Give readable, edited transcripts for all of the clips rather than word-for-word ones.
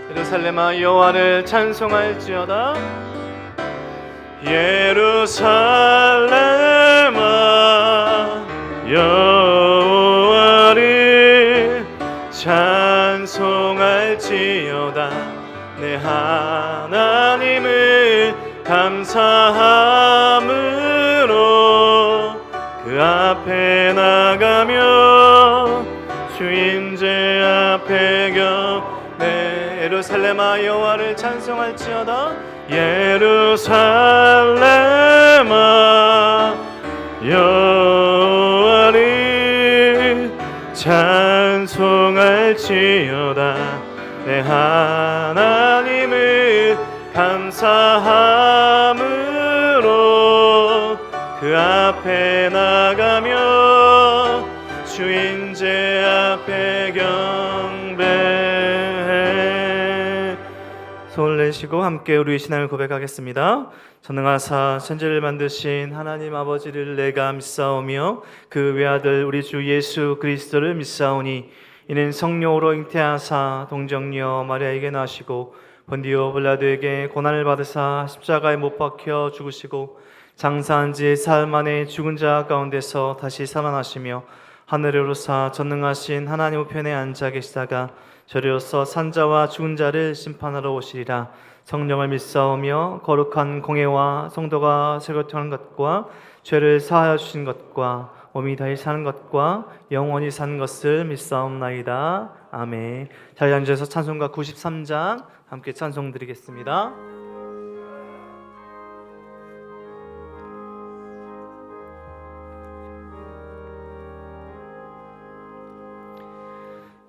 예루살렘아 여호와를 찬송할지어다. 예루살렘아 여호와를 찬송할지어다. 내 하나님을 감사함으로 그 앞에 나가며 주인제 앞에 네, 예루살렘아 여호와를 찬송할지어다. 예루살렘아 여호와를 찬송할지어다. 내 하나님을 감사함으로 그 앞에 나가며 주인제 앞에 경배해. 손을 내시고 함께 우리 신앙을 고백하겠습니다. 전능하사 천지를 만드신 하나님 아버지를 내가 믿사오며 그 외아들 우리 주 예수 그리스도를 믿사오니 이는 성령으로 잉태하사 동정녀 마리아에게 나시고 본디오 빌라도에게 고난을 받으사 십자가에 못 박혀 죽으시고 장사한 지 사흘 만에 죽은 자 가운데서 다시 살아나시며 하늘에 오르사 전능하신 하나님 우편에 앉아 계시다가 저리로서 산자와 죽은 자를 심판하러 오시리라. 성령을 믿사오며 거룩한 공회와 성도가 세교통하는 것과 죄를 사하여 주신 것과 몸이 다시 사는 것과 영원히 사는 것을 믿사옵나이다. 아멘. 자리에 앉아서 찬송가 93장 함께 찬송 드리겠습니다.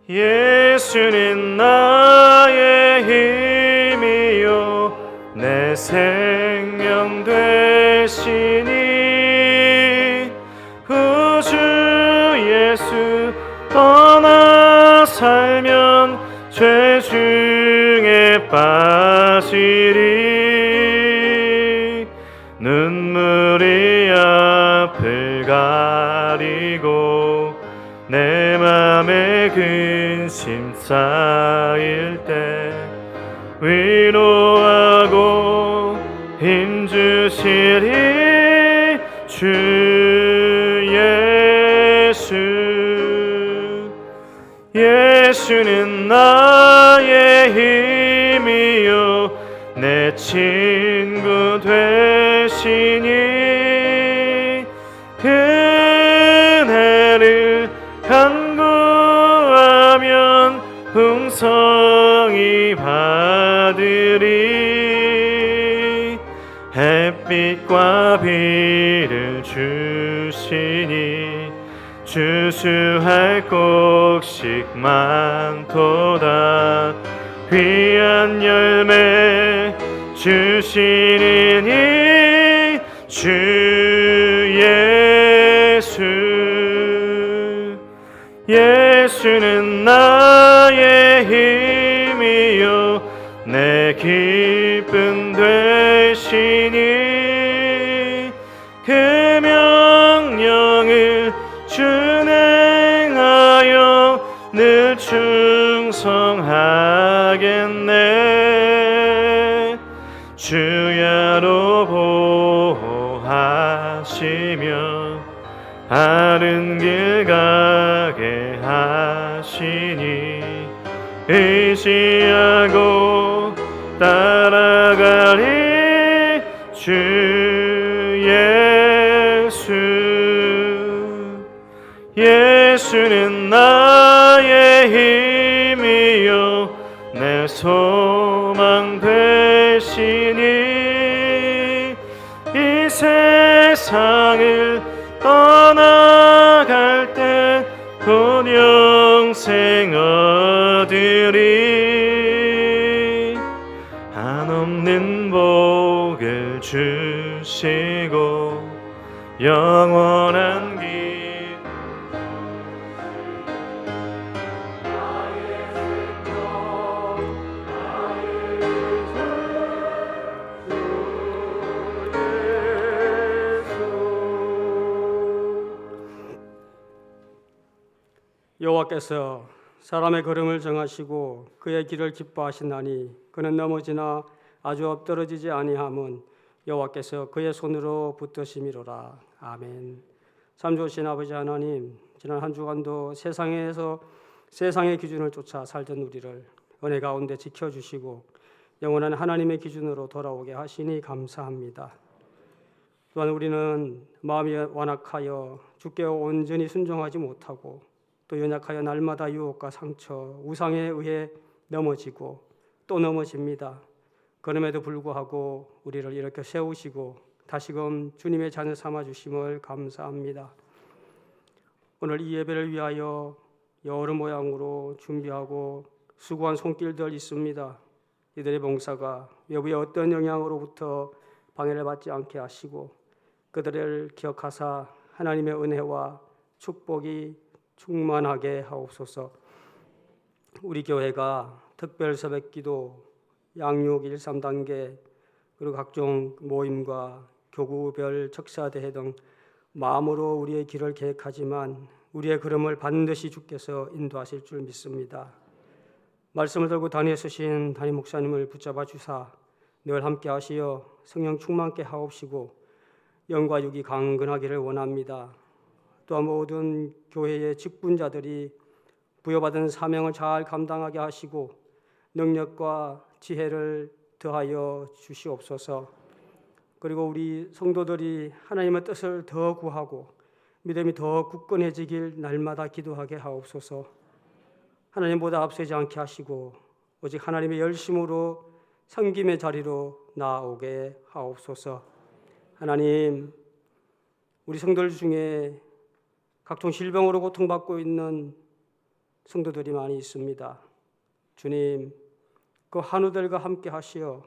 예수는 나의 힘이요 내 생명 되시니 구주 예수 떠나 살면 죄 중에 빠지리. 눈물이 앞을 가리고 내 맘에 근심 쌓일 때 위로하고 힘주시리 주 예수. 예수는 나의 힘이요 내 친구 되시니 그네를 간구하면 풍성히 받으리. 햇빛과 비를 주시니 주수할 곡식 많도다. 귀한 열매 주시리니 주 예수. 예수는 나의 힘이요 내 기쁨 되시니 그 명령을 준행하여 늘 충성하겠네. 주야로 보호하시며 바른 길 가게 하시니 의지하고 따라가리 주 예수. 예수는 나의 힘이요 내 소망 되시니 이 세상을 떠나갈 때 곧 영생 얻으리. 한없는 복을 주시고 영원한 길 여호와께서 사람의 걸음을 정하시고 그의 길을 기뻐하시나니 그는 넘어지나 아주 엎드러지지 아니함은 여호와께서 그의 손으로 붙드심이로라. 아멘. 참 좋으신 아버지 하나님, 지난 한 주간도 세상에서 세상의 기준을 쫓아 살던 우리를 은혜 가운데 지켜주시고 영원한 하나님의 기준으로 돌아오게 하시니 감사합니다. 또한 우리는 마음이 완악하여 주께 온전히 순종하지 못하고 또 연약하여 날마다 유혹과 상처, 우상에 의해 넘어지고 또 넘어집니다. 그럼에도 불구하고 우리를 이렇게 세우시고 다시금 주님의 자녀 삼아주심을 감사합니다. 오늘 이 예배를 위하여 여러 모양으로 준비하고 수고한 손길들 있습니다. 이들의 봉사가 외부의 어떤 영향으로부터 방해를 받지 않게 하시고 그들을 기억하사 하나님의 은혜와 축복이 충만하게 하옵소서. 우리 교회가 특별 새벽기도, 양육 1, 3단계 그리고 각종 모임과 교구별 척사대회 등 마음으로 우리의 길을 계획하지만 우리의 걸음을 반드시 주께서 인도하실 줄 믿습니다. 말씀을 들고 단위에 서신 담임 목사님을 붙잡아 주사 늘 함께 하시어 성령 충만케 하옵시고 영과 육이 강건하기를 원합니다. 또한 모든 교회의 직분자들이 부여받은 사명을 잘 감당하게 하시고 능력과 지혜를 더하여 주시옵소서. 그리고 우리 성도들이 하나님의 뜻을 더 구하고 믿음이 더 굳건해지길 날마다 기도하게 하옵소서. 하나님보다 앞서지 않게 하시고 오직 하나님의 열심으로 섬김의 자리로 나아오게 하옵소서. 하나님, 우리 성도들 중에 각종 질병으로 고통받고 있는 성도들이 많이 있습니다. 주님, 그 한우들과 함께 하시어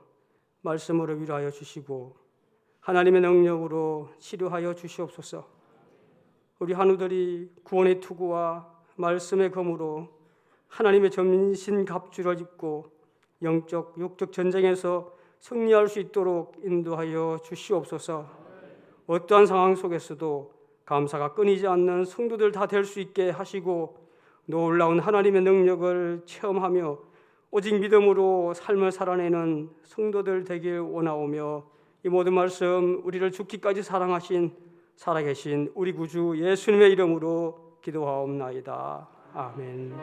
말씀으로 위로하여 주시고 하나님의 능력으로 치료하여 주시옵소서. 우리 한우들이 구원의 투구와 말씀의 검으로 하나님의 전신 갑주를 입고 영적, 육적 전쟁에서 승리할 수 있도록 인도하여 주시옵소서. 어떠한 상황 속에서도 감사가 끊이지 않는 성도들 다 될 수 있게 하시고 놀라운 하나님의 능력을 체험하며 오직 믿음으로 삶을 살아내는 성도들 되길 원하오며 이 모든 말씀 우리를 죽기까지 사랑하신 살아계신 우리 구주 예수님의 이름으로 기도하옵나이다. 아멘.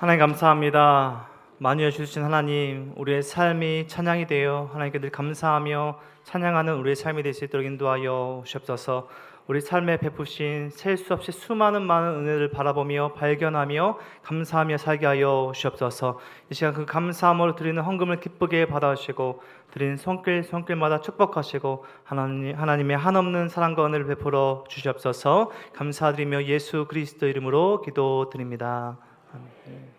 하나님 감사합니다. 만유해 주신 하나님, 우리의 삶이 찬양이 되어 하나님께 늘 감사하며 찬양하는 우리의 삶이 될 수 있도록 인도하여 주옵소서. 우리 삶에 베푸신 셀 수 없이 수많은 은혜를 바라보며 발견하며 감사하며 살게 하여 주옵소서. 이 시간 그 감사함으로 드리는 헌금을 기쁘게 받아주시고 드리는 손길마다 축복하시고 하나님의 한없는 사랑과 은혜를 베풀어 주시옵소서. 감사드리며 예수 그리스도 이름으로 기도드립니다. 아멘.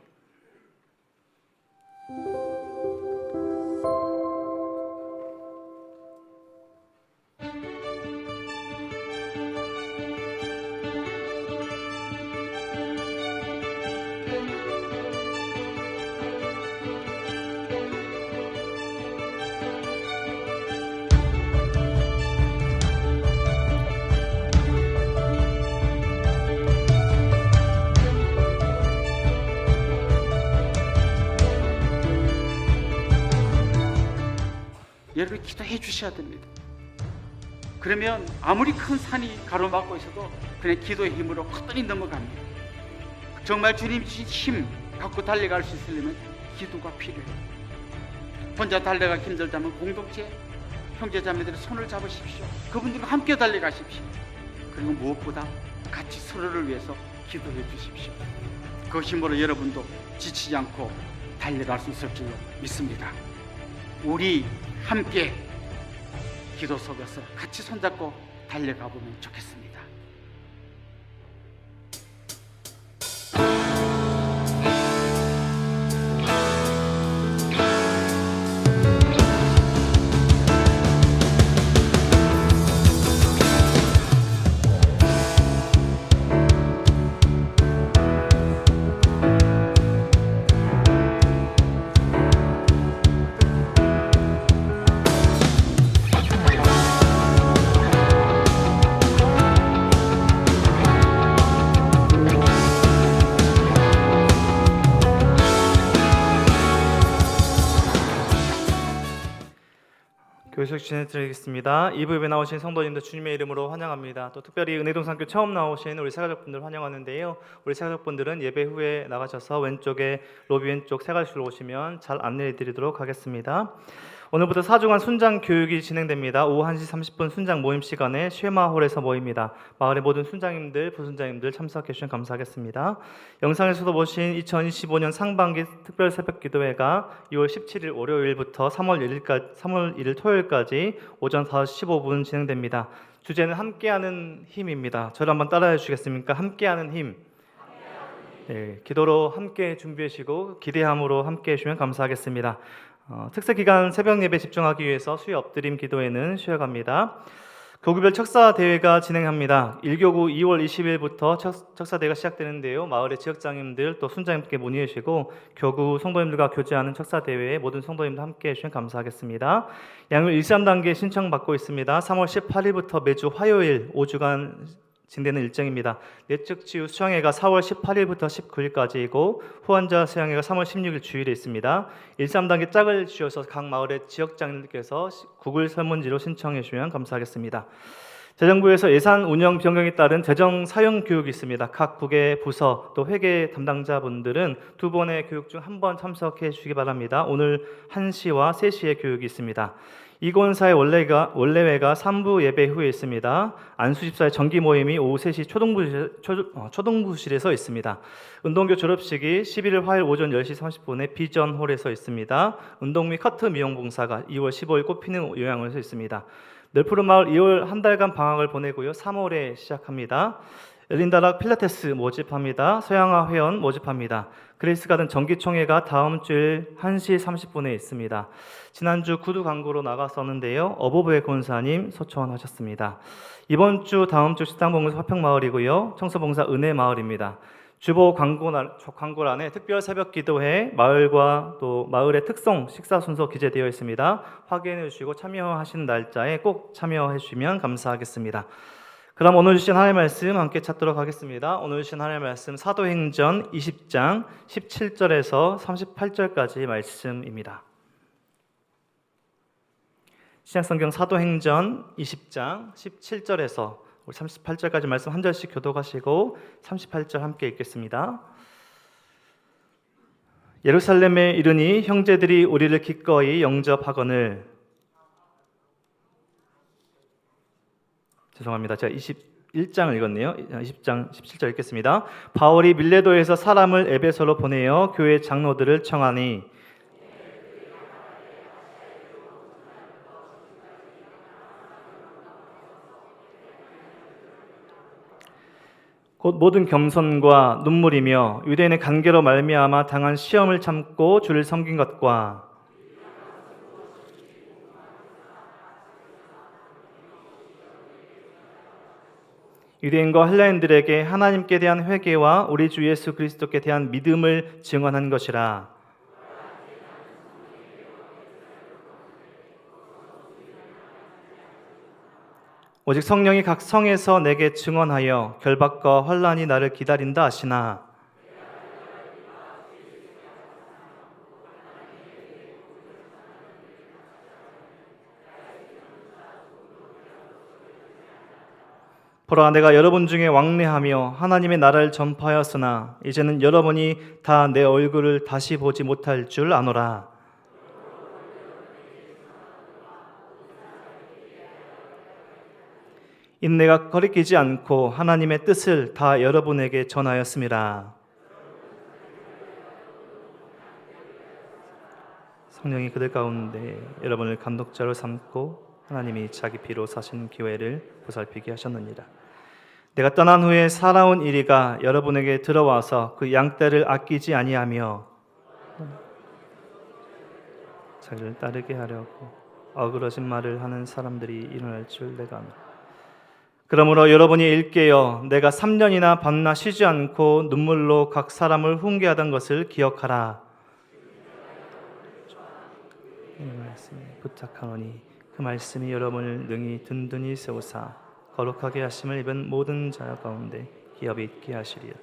여러분 기도해 주셔야 됩니다. 그러면 아무리 큰 산이 가로막고 있어도 그냥 기도의 힘으로 커튼이 넘어갑니다. 정말 주님 주신 힘 갖고 달려갈 수 있으려면 기도가 필요해요. 혼자 달려가기 힘들다면 공동체 형제자매들의 손을 잡으십시오. 그분들과 함께 달려가십시오. 그리고 무엇보다 같이 서로를 위해서 기도해 주십시오. 그 힘으로 여러분도 지치지 않고 달려갈 수 있을 줄 믿습니다. 우리 함께 기도 속에서 같이 손잡고 달려가 보면 좋겠습니다. 교회식 진행드리겠습니다. 2부에 나오신 성도님들 주님의 이름으로 환영합니다. 또 특별히 은혜동산교 처음 나오신 우리 새가족분들 환영하는데요. 우리 새가족분들은 예배 후에 나가셔서 왼쪽에 로비 왼쪽 새가실로 오시면 잘 안내해드리도록 하겠습니다. 오늘부터 4주간 순장 교육이 진행됩니다. 오후 1시 30분 순장 모임 시간에 쉐마홀에서 모입니다. 마을의 모든 순장님들, 부순장님들 참석해 주시면 감사하겠습니다. 영상에서도 보신 2025년 상반기 특별 새벽 기도회가 2월 17일 월요일부터 3월 1일 토요일까지 오전 5시 15분 진행됩니다. 주제는 함께하는 힘입니다. 저를 한번 따라해 주시겠습니까? 함께하는 힘. 네, 기도로 함께 준비하시고 기대함으로 함께 해주시면 감사하겠습니다. 특세 기간 새벽 예배 집중하기 위해서 수요 엎드림 기도회는 쉬어갑니다. 교구별 척사 대회가 진행합니다. 1교구 2월 20일부터 척사 대회가 시작되는데요. 마을의 지역장님들 또 순장님께 문의해 주시고 교구 성도님들과 교제하는 척사 대회에 모든 성도님들 함께 해주시면 감사하겠습니다. 양육 1~3단계 신청 받고 있습니다. 3월 18일부터 매주 화요일 5주간 진행되는 일정입니다. 내적 치유 수양회가 4월 18일부터 19일까지이고 후원자 수양회가 3월 16일 주일에 있습니다. 1~3단계 짝을 지어서 각 마을의 지역장님들께서 구글 설문지로 신청해 주시면 감사하겠습니다. 재정부에서 예산 운영 변경에 따른 재정 사용 교육이 있습니다. 각 국의 부서 또 회계 담당자분들은 2번의 교육 중 1번 참석해 주시기 바랍니다. 오늘 1시와 3시에 교육이 있습니다. 이권사의 원래회가 3부 예배 후에 있습니다. 안수집사의 정기 모임이 오후 3시 초등부실에서 있습니다. 운동교 졸업식이 11일 화요일 오전 10시 30분에 비전홀에서 있습니다. 운동 및 커트 미용 봉사가 2월 15일 꽃피는 요양원에서 있습니다. 널푸른 마을 2월 한 달간 방학을 보내고요. 3월에 시작합니다. 엘린다락 필라테스 모집합니다. 서양화 회원 모집합니다. 그레이스 가든 정기총회가 다음 주일 1시 30분에 있습니다. 지난주 구두 광고로 나갔었는데요. 어버브의 권사님 소천하셨습니다. 이번 주 다음 주 식당봉사 화평마을이고요. 청소봉사 은혜마을입니다. 주보 광고란에 특별 새벽 기도회 마을과 또 마을의 특성 식사 순서 기재되어 있습니다. 확인해 주시고 참여하신 날짜에 꼭 참여해 주시면 감사하겠습니다. 그럼 오늘 주신 하나님의 말씀 함께 찾도록 하겠습니다. 오늘 주신 하나님의 말씀 사도행전 20장 17절에서 38절까지 말씀입니다. 신약성경 사도행전 20장 17절에서 38절까지 말씀 한 절씩 교독하시고 38절 함께 읽겠습니다. 예루살렘에 이르니 형제들이 우리를 기꺼이 영접하거늘. 죄송합니다. 제가 21장을 읽었네요. 20장 17절 읽겠습니다. 바울이 밀레도에서 사람을 에베소로 보내어 교회 장로들을 청하니 곧 모든 겸손과 눈물이며 유대인의 관계로 말미암아 당한 시험을 참고 주를 섬긴 것과 유대인과 헬라인들에게 하나님께 대한 회개와 우리 주 예수 그리스도께 대한 믿음을 증언한 것이라. 오직 성령이 각 성에서 내게 증언하여 결박과 환난이 나를 기다린다 하시나. 보라, 내가 여러분 중에 왕래하며 하나님의 나라를 전파하였으나 이제는 여러분이 다 내 얼굴을 다시 보지 못할 줄 아노라. 인내가 거리끼지 않고 하나님의 뜻을 다 여러분에게 전하였음이라. 성령이 그들 가운데 여러분을 감독자로 삼고 하나님이 자기 피로 사신 교회를 보살피게 하셨느니라. 내가 떠난 후에 살아온 이리가 여러분에게 들어와서 그 양떼를 아끼지 아니하며 자기를 따르게 하려고 어그러진 말을 하는 사람들이 일어날 줄 내가 아노라. 그러므로 여러분이 일깨어 내가 3년이나 밤낮 쉬지 않고 눈물로 각 사람을 훈계하던 것을 기억하라. 이 말씀 부탁하노니 그 말씀이 여러분을 능히 든든히 세우사 거룩하게 하심을 입은 모든 자 가운데 기업이 있게 하시리라.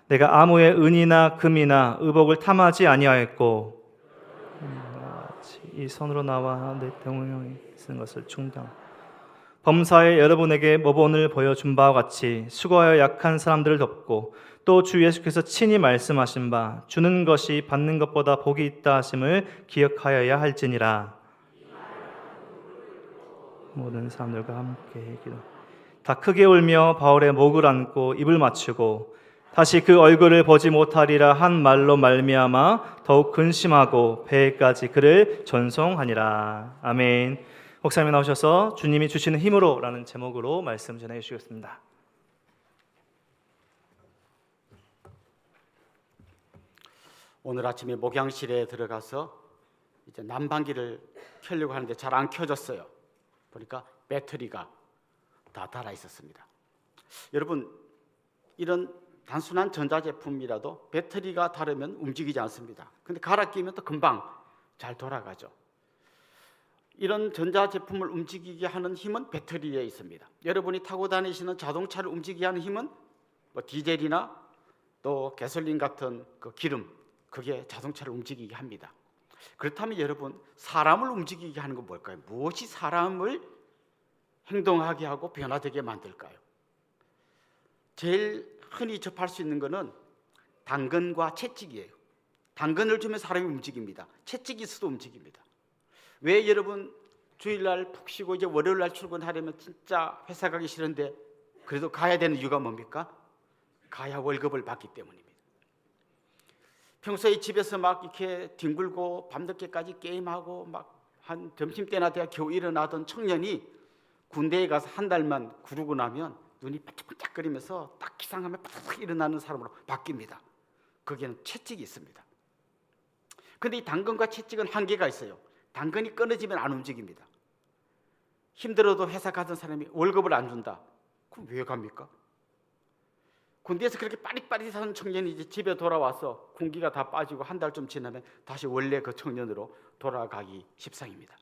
내가 아무의 은이나 금이나 의복을 탐하지 아니하였고 이 손으로 나와 내 대통령이 쓰는 것을 충당 범사에 여러분에게 모본을 보여준 바와 같이 수고하여 약한 사람들을 돕고 또 주 예수께서 친히 말씀하신 바 주는 것이 받는 것보다 복이 있다 하심을 기억하여야 할지니라. 모든 사람들과 함께 기도. 다 크게 울며 바울의 목을 안고 입을 맞추고 다시 그 얼굴을 보지 못하리라 한 말로 말미암아 더욱 근심하고 배에까지 그를 전송하니라. 아멘. 목사님이 나오셔서 주님이 주시는 힘으로 라는 제목으로 말씀 전해 주시겠습니다. 오늘 아침에 목양실에 들어가서 이제 난방기를 켜려고 하는데 잘 안 켜졌어요. 보니까 배터리가 다 닳아 있었습니다. 여러분, 이런 단순한 전자제품이라도 배터리가 닳으면 움직이지 않습니다. 근데 갈아 끼면 또 금방 잘 돌아가죠. 이런 전자제품을 움직이게 하는 힘은 배터리에 있습니다. 여러분이 타고 다니시는 자동차를 움직이게 하는 힘은 뭐 디젤이나 또 가솔린 같은 그 기름, 그게 자동차를 움직이게 합니다. 그렇다면 여러분, 사람을 움직이게 하는 건 뭘까요? 무엇이 사람을 행동하게 하고 변화되게 만들까요? 제일 흔히 접할 수 있는 것은 당근과 채찍이에요. 당근을 주면 사람이 움직입니다. 채찍이 있어도 움직입니다. 왜 여러분 주일날 푹 쉬고 이제 월요일날 출근하려면 진짜 회사 가기 싫은데 그래도 가야 되는 이유가 뭡니까? 가야 월급을 받기 때문입니다. 평소에 집에서 막 이렇게 뒹굴고 밤늦게까지 게임하고 막 한 점심때나 돼야 겨우 일어나던 청년이 군대에 가서 한 달만 구르고 나면 눈이 반짝반짝거리면서 딱 기상하면 팍 일어나는 사람으로 바뀝니다. 거기에는 채찍이 있습니다. 그런데 이 당근과 채찍은 한계가 있어요. 당근이 끊어지면 안 움직입니다. 힘들어도 회사 가던 사람이 월급을 안 준다. 그럼 왜 갑니까? 군대에서 그렇게 빠릿빠릿한 청년이 이제 집에 돌아와서 군기가 다 빠지고 한 달쯤 지나면 다시 원래 그 청년으로 돌아가기 십상입니다.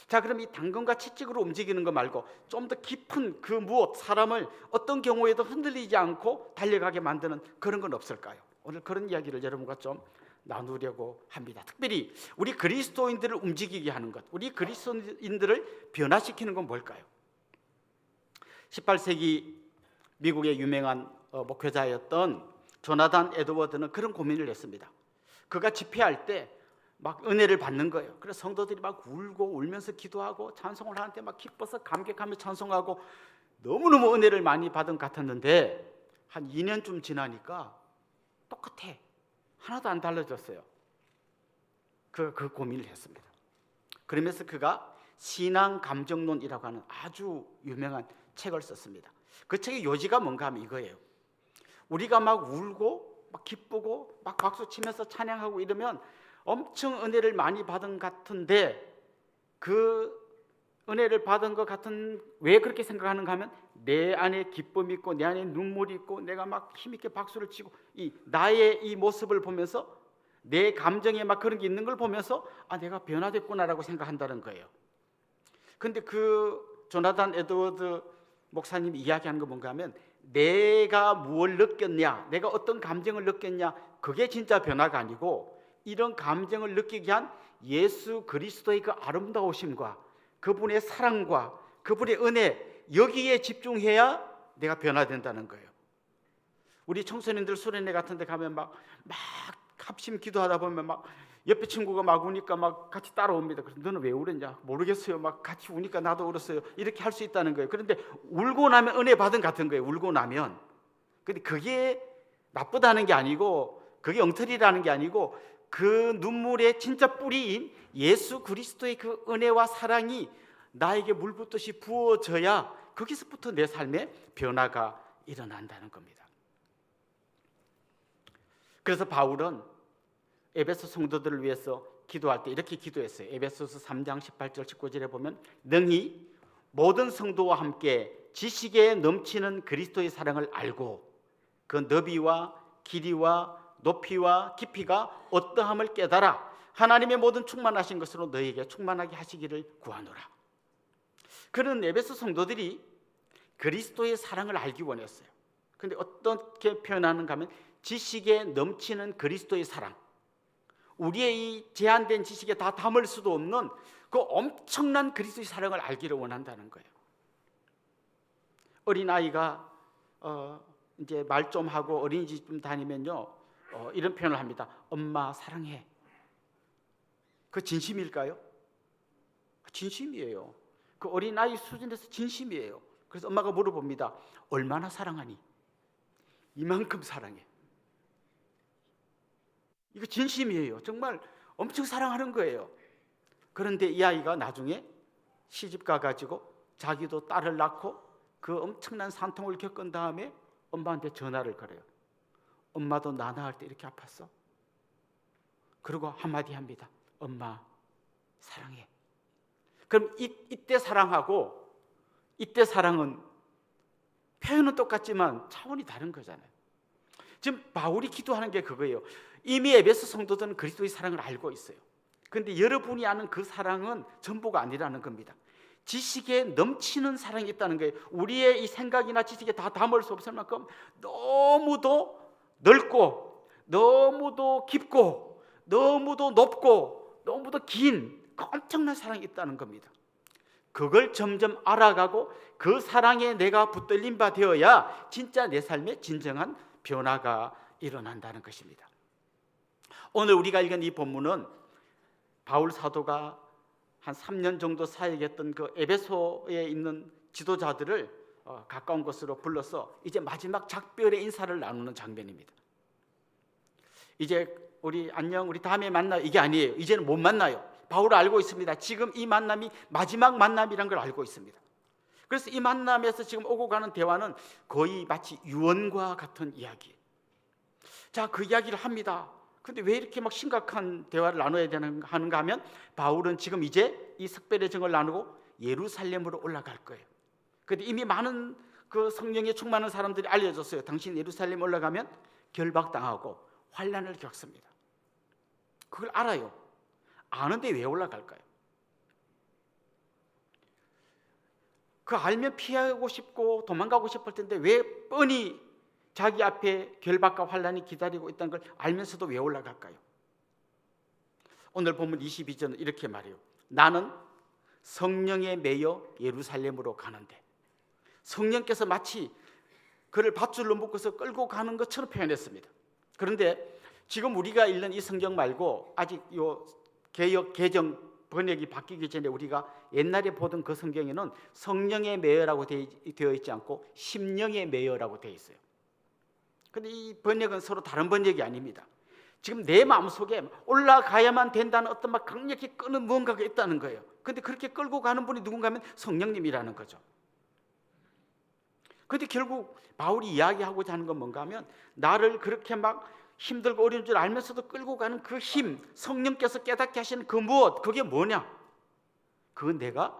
자, 그럼 이 당근과 채찍으로 움직이는 거 말고 좀 더 깊은 그 무엇, 사람을 어떤 경우에도 흔들리지 않고 달려가게 만드는 그런 건 없을까요? 오늘 그런 이야기를 여러분과 좀 나누려고 합니다. 특별히 우리 그리스도인들을 움직이게 하는 것, 우리 그리스도인들을 변화시키는 건 뭘까요? 18세기 미국의 유명한 목회자였던 조나단 에드워드는 그런 고민을 했습니다. 그가 집회할 때 막 은혜를 받는 거예요. 그래서 성도들이 막 울고 울면서 기도하고 찬송을 하는데 막 기뻐서 감격하며 찬송하고 너무너무 은혜를 많이 받은 것 같았는데 한 2년쯤 지나니까 똑같아. 하나도 안 달라졌어요. 그 고민을 했습니다. 그러면서 그가 신앙 감정론이라고 하는 아주 유명한 책을 썼습니다. 그 책의 요지가 뭔가 하면 이거예요. 우리가 막 울고 막 기쁘고 막 박수 치면서 찬양하고 이러면 엄청 은혜를 많이 받은 것 같은데, 그 은혜를 받은 것 같은, 왜 그렇게 생각하는가 하면 내 안에 기쁨이 있고 내 안에 눈물이 있고 내가 막 힘있게 박수를 치고 이 나의 이 모습을 보면서 내 감정에 막 그런 게 있는 걸 보면서 아, 내가 변화됐구나라고 생각한다는 거예요. 근데 그 조나단 에드워드 목사님이 이야기하는 거 뭔가 하면 내가 무엇을 느꼈냐, 내가 어떤 감정을 느꼈냐, 그게 진짜 변화가 아니고 이런 감정을 느끼게 한 예수 그리스도의 그 아름다우심과 그분의 사랑과 그분의 은혜, 여기에 집중해야 내가 변화된다는 거예요. 우리 청소년들 수련회 같은 데 가면 막 합심 기도하다 보면 막 옆에 친구가 막 우니까 막 같이 따라옵니다. 그래서 너는 왜 울었냐? 모르겠어요. 막 같이 우니까 나도 울었어요. 이렇게 할 수 있다는 거예요. 그런데 울고 나면 은혜 받은 같은 거예요. 울고 나면. 근데 그게 나쁘다는 게 아니고, 그게 엉터리라는 게 아니고, 그 눈물의 진짜 뿌리인 예수 그리스도의 그 은혜와 사랑이 나에게 물 붓듯이 부어져야 거기서부터 내 삶에 변화가 일어난다는 겁니다. 그래서 바울은 에베소 성도들을 위해서 기도할 때 이렇게 기도했어요. 에베소서 3장 18절 19절에 보면 능히 모든 성도와 함께 지식에 넘치는 그리스도의 사랑을 알고 그 너비와 길이와 높이와 깊이가 어떠함을 깨달아 하나님의 모든 충만하신 것으로 너희에게 충만하게 하시기를 구하노라. 그런 에베소 성도들이 그리스도의 사랑을 알기 원했어요. 그런데 어떻게 표현하는가 하면 지식에 넘치는 그리스도의 사랑, 우리의 이 제한된 지식에 다 담을 수도 없는 그 엄청난 그리스도의 사랑을 알기를 원한다는 거예요. 어린아이가 이제 말 좀 하고 어린이집 좀 다니면요, 이런 표현을 합니다. 엄마 사랑해. 그 진심일까요? 진심이에요. 그 어린아이 수준에서 진심이에요. 그래서 엄마가 물어봅니다. 얼마나 사랑하니? 이만큼 사랑해. 이거 진심이에요. 정말 엄청 사랑하는 거예요. 그런데 이 아이가 나중에 시집 가가지고 자기도 딸을 낳고 그 엄청난 산통을 겪은 다음에 엄마한테 전화를 걸어요. 엄마도 나 낳을 때 이렇게 아팠어? 그리고 한마디 합니다. 엄마 사랑해. 그럼 이때 사랑하고 이때 사랑은 표현은 똑같지만 차원이 다른 거잖아요. 지금 바울이 기도하는 게 그거예요. 이미 에베소 성도들은 그리스도의 사랑을 알고 있어요. 그런데 여러분이 아는 그 사랑은 전부가 아니라는 겁니다. 지식에 넘치는 사랑이 있다는 거예요. 우리의 이 생각이나 지식에 다 담을 수 없을 만큼 너무도 넓고 너무도 깊고 너무도 높고 너무도 긴 그 엄청난 사랑이 있다는 겁니다. 그걸 점점 알아가고 그 사랑에 내가 붙들린 바 되어야 진짜 내 삶에 진정한 변화가 일어난다는 것입니다. 오늘 우리가 읽은 이 본문은 바울 사도가 한 3년 정도 사역했던 그 에베소에 있는 지도자들을 가까운 곳으로 불러서 이제 마지막 작별의 인사를 나누는 장면입니다. 이제 우리 안녕, 우리 다음에 만나요, 이게 아니에요. 이제는 못 만나요. 바울은 알고 있습니다. 지금 이 만남이 마지막 만남이란 걸 알고 있습니다. 그래서 이 만남에서 지금 오고 가는 대화는 거의 마치 유언과 같은 이야기. 자, 그 이야기를 합니다. 근데 왜 이렇게 막 심각한 대화를 나눠야 하는가 하면 바울은 지금 이제 이 특별의 정을 나누고 예루살렘으로 올라갈 거예요. 근데 이미 많은 그 성령에 충만한 사람들이 알려줬어요. 당신 예루살렘 올라가면 결박당하고 환난을 겪습니다. 그걸 알아요. 아는데 왜 올라갈까요? 그 알면 피하고 싶고 도망가고 싶을 텐데 왜 뻔히 자기 앞에 결박과 환난이 기다리고 있다는 걸 알면서도 왜 올라갈까요? 오늘 본문 22절은 이렇게 말해요. 나는 성령에 매여 예루살렘으로 가는데, 성령께서 마치 그를 밧줄로 묶어서 끌고 가는 것처럼 표현했습니다. 그런데 지금 우리가 읽는 이 성경 말고 아직 요 개역 개정 번역이 바뀌기 전에 우리가 옛날에 보던 그 성경에는 성령의 매여라고 되어 있지 않고 심령의 매여라고 되어 있어요. 근데 이 번역은 서로 다른 번역이 아닙니다. 지금 내 마음속에 올라가야만 된다는 어떤 막 강력히 끄는 무언가가 있다는 거예요. 근데 그렇게 끌고 가는 분이 누군가 하면 성령님이라는 거죠. 근데 결국 바울이 이야기하고자 하는 건 뭔가 하면 나를 그렇게 막 힘들고 어려운 줄 알면서도 끌고 가는 그 힘, 성령께서 깨닫게 하시는 그 무엇, 그게 뭐냐? 그건 내가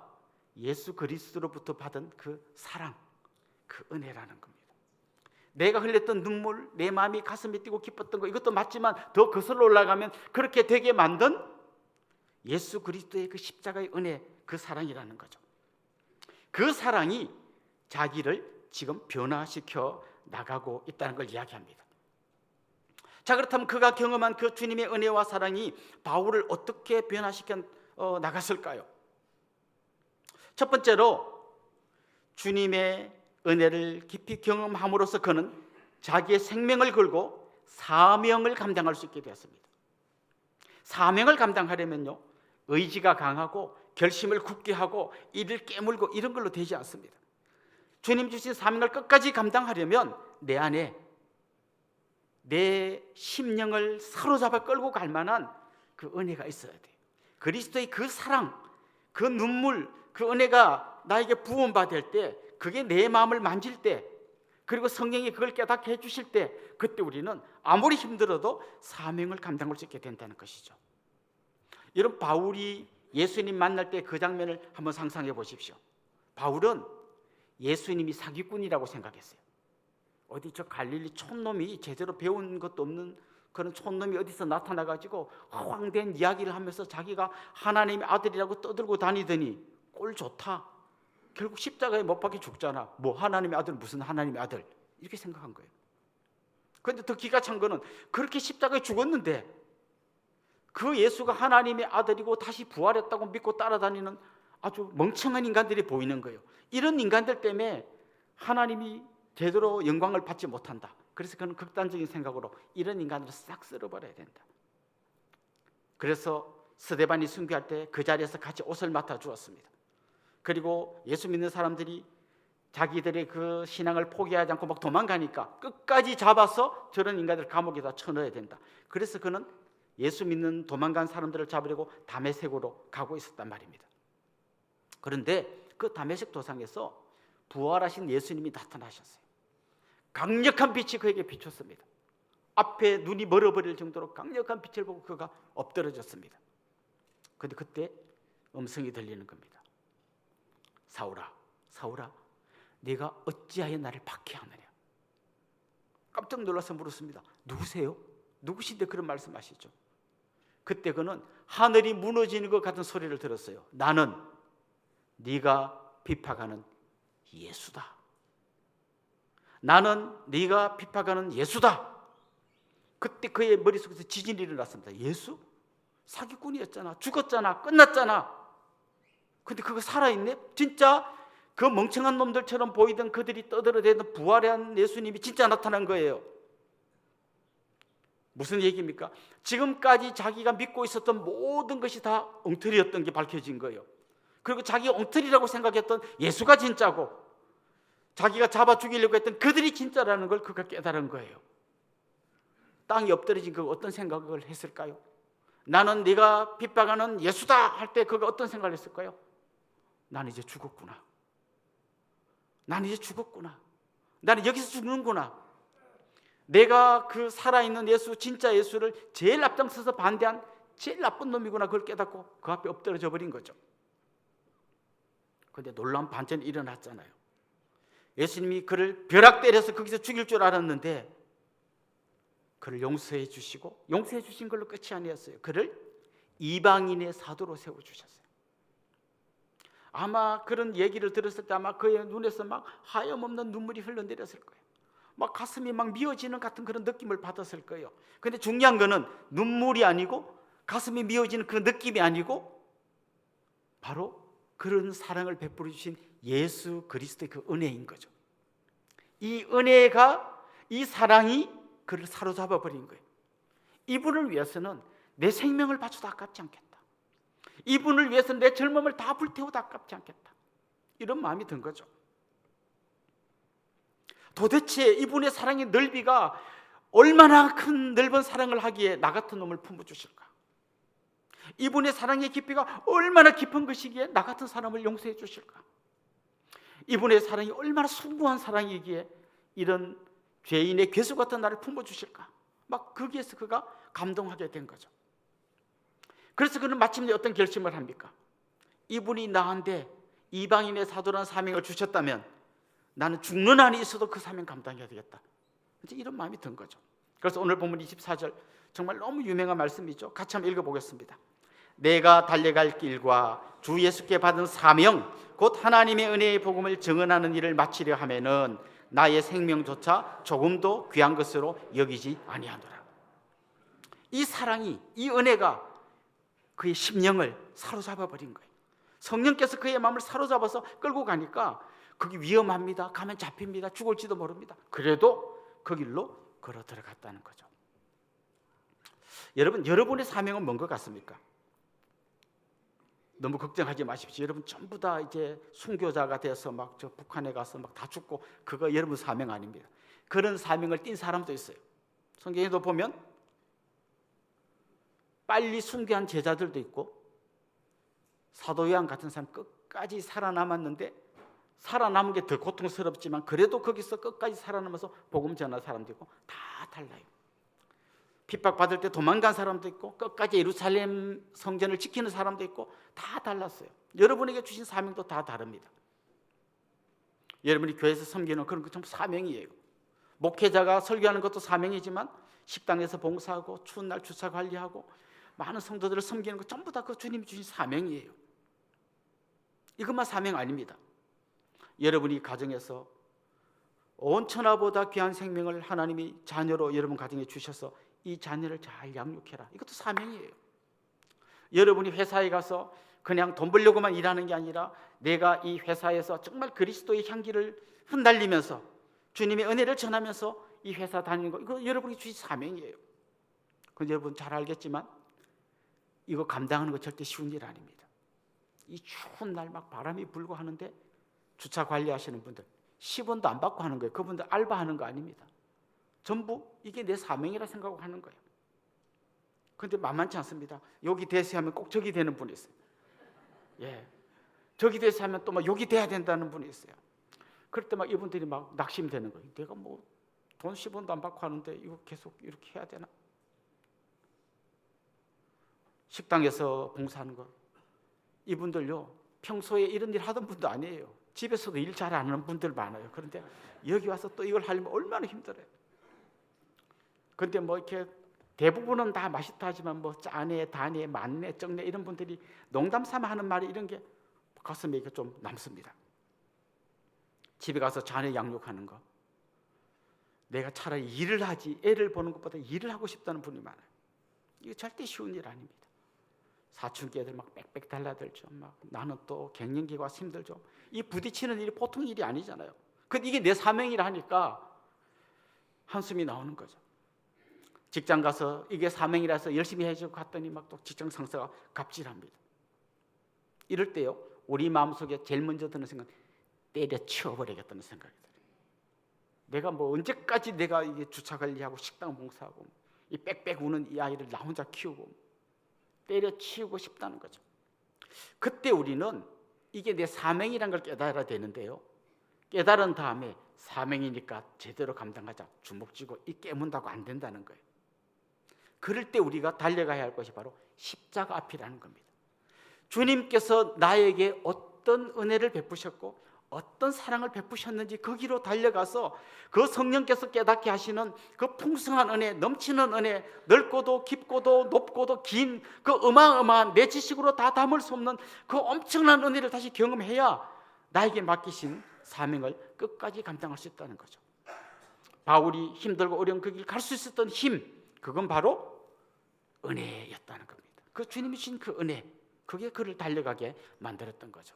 예수 그리스도로부터 받은 그 사랑, 그 은혜라는 겁니다. 내가 흘렸던 눈물, 내 마음이 가슴이 뛰고 기뻤던 거, 이것도 맞지만 더 거슬러 올라가면 그렇게 되게 만든 예수 그리스도의 그 십자가의 은혜, 그 사랑이라는 거죠. 그 사랑이 자기를 지금 변화시켜 나가고 있다는 걸 이야기합니다. 자, 그렇다면 그가 경험한 그 주님의 은혜와 사랑이 바울을 어떻게 변화시켜 나갔을까요? 첫 번째로 주님의 은혜를 깊이 경험함으로써 그는 자기의 생명을 걸고 사명을 감당할 수 있게 되었습니다. 사명을 감당하려면요, 의지가 강하고 결심을 굳게 하고 이를 깨물고 이런 걸로 되지 않습니다. 주님 주신 사명을 끝까지 감당하려면 내 안에 내 심령을 사로잡아 끌고 갈 만한 그 은혜가 있어야 돼요. 그리스도의 그 사랑, 그 눈물, 그 은혜가 나에게 부음받을 때, 그게 내 마음을 만질 때, 그리고 성령이 그걸 깨닫게 해주실 때, 그때 우리는 아무리 힘들어도 사명을 감당할 수 있게 된다는 것이죠. 여러분, 바울이 예수님 만날 때 그 장면을 한번 상상해 보십시오. 바울은 예수님이 사기꾼이라고 생각했어요. 어디 저 갈릴리 촌놈이 제대로 배운 것도 없는 그런 촌놈이 어디서 나타나가지고 허황된 이야기를 하면서 자기가 하나님의 아들이라고 떠들고 다니더니 꼴 좋다. 결국 십자가에 못 박혀 죽잖아. 뭐 하나님의 아들, 무슨 하나님의 아들, 이렇게 생각한 거예요. 그런데 더 기가 찬 거는 그렇게 십자가에 죽었는데 그 예수가 하나님의 아들이고 다시 부활했다고 믿고 따라다니는 아주 멍청한 인간들이 보이는 거예요. 이런 인간들 때문에 하나님이 제대로 영광을 받지 못한다. 그래서 그는 극단적인 생각으로 이런 인간을 싹 쓸어버려야 된다. 그래서 스데반이 순교할 때 그 자리에서 같이 옷을 맡아 주었습니다. 그리고 예수 믿는 사람들이 자기들의 그 신앙을 포기하지 않고 막 도망가니까 끝까지 잡아서 저런 인간들 감옥에다 쳐넣어야 된다. 그래서 그는 예수 믿는 도망간 사람들을 잡으려고 다메섹으로 가고 있었단 말입니다. 그런데 그 다메섹 도상에서 부활하신 예수님이 나타나셨어요. 강력한 빛이 그에게 비쳤습니다. 앞에 눈이 멀어버릴 정도로 강력한 빛을 보고 그가 엎드러졌습니다. 그런데 그때 음성이 들리는 겁니다. 사울아, 사울아, 네가 어찌하여 나를 박해하느냐? 깜짝 놀라서 물었습니다. 누구세요? 누구신데 그런 말씀하시죠? 그때 그는 하늘이 무너지는 것 같은 소리를 들었어요. 나는 네가 비판하는 예수다. 나는 네가 비판하는 예수다. 그때 그의 머릿속에서 지진이 일어났습니다. 예수? 사기꾼이었잖아. 죽었잖아. 끝났잖아. 근데 그거 살아있네? 진짜 그 멍청한 놈들처럼 보이던 그들이 떠들어대던 부활한 예수님이 진짜 나타난 거예요. 무슨 얘기입니까? 지금까지 자기가 믿고 있었던 모든 것이 다 엉터리였던 게 밝혀진 거예요. 그리고 자기가 엉터리라고 생각했던 예수가 진짜고 자기가 잡아 죽이려고 했던 그들이 진짜라는 걸 그가 깨달은 거예요. 땅이 엎드러진 그 어떤 생각을 했을까요? 나는 네가 핍박하는 예수다 할 때 그가 어떤 생각을 했을까요? 나는 이제 죽었구나. 나는 이제 죽었구나. 나는 여기서 죽는구나. 내가 그 살아있는 예수, 진짜 예수를 제일 앞장서서 반대한 제일 나쁜 놈이구나. 그걸 깨닫고 그 앞에 엎드러져 버린 거죠. 그런데 놀라운 반전이 일어났잖아요. 예수님이 그를 벼락 때려서 거기서 죽일 줄 알았는데 그를 용서해 주시고 용서해 주신 걸로 끝이 아니었어요. 그를 이방인의 사도로 세워주셨어요. 아마 그런 얘기를 들었을 때 아마 그의 눈에서 막 하염없는 눈물이 흘러내렸을 거예요. 막 가슴이 막 미어지는 같은 그런 느낌을 받았을 거예요. 그런데 중요한 거는 눈물이 아니고 가슴이 미어지는 그런 느낌이 아니고 바로 그런 사랑을 베풀어 주신 예수 그리스도의 그 은혜인 거죠. 이 은혜가, 이 사랑이 그를 사로잡아 버린 거예요. 이분을 위해서는 내 생명을 바쳐도 아깝지 않겠다. 이분을 위해서 내 젊음을 다 불태워도 아깝지 않겠다. 이런 마음이 든 거죠. 도대체 이분의 사랑의 넓이가 얼마나 큰 넓은 사랑을 하기에 나 같은 놈을 품어주실까? 이분의 사랑의 깊이가 얼마나 깊은 것이기에 나 같은 사람을 용서해 주실까? 이분의 사랑이 얼마나 숭고한 사랑이기에 이런 죄인의 괴수 같은 나를 품어주실까? 막 거기에서 그가 감동하게 된 거죠. 그래서 그는 마침내 어떤 결심을 합니까? 이분이 나한테 이방인의 사도라는 사명을 주셨다면 나는 죽는 한이 있어도 그 사명 감당해야 되겠다. 이제 이런 마음이 든 거죠. 그래서 오늘 본문 24절 정말 너무 유명한 말씀이죠. 같이 한번 읽어보겠습니다. 내가 달려갈 길과 주 예수께 받은 사명 곧 하나님의 은혜의 복음을 증언하는 일을 마치려 하면은 나의 생명조차 조금도 귀한 것으로 여기지 아니하노라. 이 사랑이, 이 은혜가 그의 심령을 사로잡아 버린 거예요. 성령께서 그의 마음을 사로잡아서 끌고 가니까 거기 위험합니다. 가면 잡힙니다. 죽을지도 모릅니다. 그래도 그 길로 걸어 들어갔다는 거죠. 여러분, 여러분의 사명은 뭔 것 같습니까? 너무 걱정하지 마십시오. 여러분 전부 다 이제 순교자가 돼서 막 저 북한에 가서 막 다 죽고 그거 여러분 사명 아닙니다. 그런 사명을 띈 사람도 있어요. 성경에도 보면 빨리 순교한 제자들도 있고 사도 요한 같은 사람 끝까지 살아남았는데 살아남은 게 더 고통스럽지만 그래도 거기서 끝까지 살아남아서 복음 전할 사람도 있고 다 달라요. 핍박받을 때 도망간 사람도 있고 끝까지 예루살렘 성전을 지키는 사람도 있고 다 달랐어요. 여러분에게 주신 사명도 다 다릅니다. 여러분이 교회에서 섬기는 그런 거 전부 사명이에요. 목회자가 설교하는 것도 사명이지만 식당에서 봉사하고 추운 날 주차 관리하고 많은 성도들을 섬기는 거 전부 다 그 주님이 주신 사명이에요. 이것만 사명 아닙니다. 여러분이 가정에서 온 천하보다 귀한 생명을 하나님이 자녀로 여러분 가정에 주셔서 이 자녀를 잘 양육해라. 이것도 사명이에요. 여러분이 회사에 가서 그냥 돈 벌려고만 일하는 게 아니라 내가 이 회사에서 정말 그리스도의 향기를 흩날리면서 주님의 은혜를 전하면서 이 회사 다니는 거, 이거 여러분이 주신 사명이에요. 그런데 여러분 잘 알겠지만 이거 감당하는 거 절대 쉬운 일 아닙니다. 이 추운 날 막 바람이 불고 하는데 주차 관리하시는 분들 10원도 안 받고 하는 거예요. 그분들 알바하는 거 아닙니다. 전부 이게 내 사명이라 생각하고 하는 거예요. 그런데 만만치 않습니다. 여기 대세하면 꼭 저기 되는 분이 있어요. 예, 저기 대세하면 또 막 여기 돼야 된다는 분이 있어요. 그럴 때 막 이분들이 막 낙심되는 거예요. 내가 뭐 돈 10원도 안 받고 하는데 이거 계속 이렇게 해야 되나? 식당에서 봉사하는 거 이분들요 평소에 이런 일 하던 분도 아니에요. 집에서도 일 잘 안 하는 분들 많아요. 그런데 여기 와서 또 이걸 하려면 얼마나 힘들어요. 그런데 뭐 이렇게 대부분은 다 맛있다 하지만 뭐 짜네, 다네, 많네, 적네 이런 분들이 농담 삼아 하는 말이 이런 게 가슴에 이렇게 좀 남습니다. 집에 가서 자녀 양육하는 거 내가 차라리 일을 하지 애를 보는 것보다 일을 하고 싶다는 분이 많아요. 이게 절대 쉬운 일 아닙니다. 사춘기 애들 막 빽빽 달라들죠. 막 나는 또 갱년기가 와서 힘들죠. 이 부딪히는 일이 보통 일이 아니잖아요. 근데 이게 내 사명이라 하니까 한숨이 나오는 거죠. 직장 가서 이게 사명이라서 열심히 해주고 갔더니 막 또 직장 상사가 갑질합니다. 이럴 때요 우리 마음속에 제일 먼저 드는 생각 때려치워버리겠다는 생각이 들어요. 내가 뭐 언제까지 내가 이게 주차 관리하고 식당 봉사하고 이 빽빽 우는 이 아이를 나 혼자 키우고 때려치우고 싶다는 거죠. 그때 우리는 이게 내 사명이라는 걸 깨달아야 되는데요 깨달은 다음에 사명이니까 제대로 감당하자 주먹 쥐고 이 깨문다고 안 된다는 거예요. 그럴 때 우리가 달려가야 할 것이 바로 십자가 앞이라는 겁니다. 주님께서 나에게 어떤 은혜를 베푸셨고 어떤 사랑을 베푸셨는지 거기로 달려가서 그 성령께서 깨닫게 하시는 그 풍성한 은혜, 넘치는 은혜, 넓고도 깊고도 높고도 긴 그 어마어마한 내 지식으로 다 담을 수 없는 그 엄청난 은혜를 다시 경험해야 나에게 맡기신 사명을 끝까지 감당할 수 있다는 거죠. 바울이 힘들고 어려운 그 길 갈 수 있었던 힘, 그건 바로 은혜였다는 겁니다. 그 주님이 주신 그 은혜, 그게 그를 달려가게 만들었던 거죠.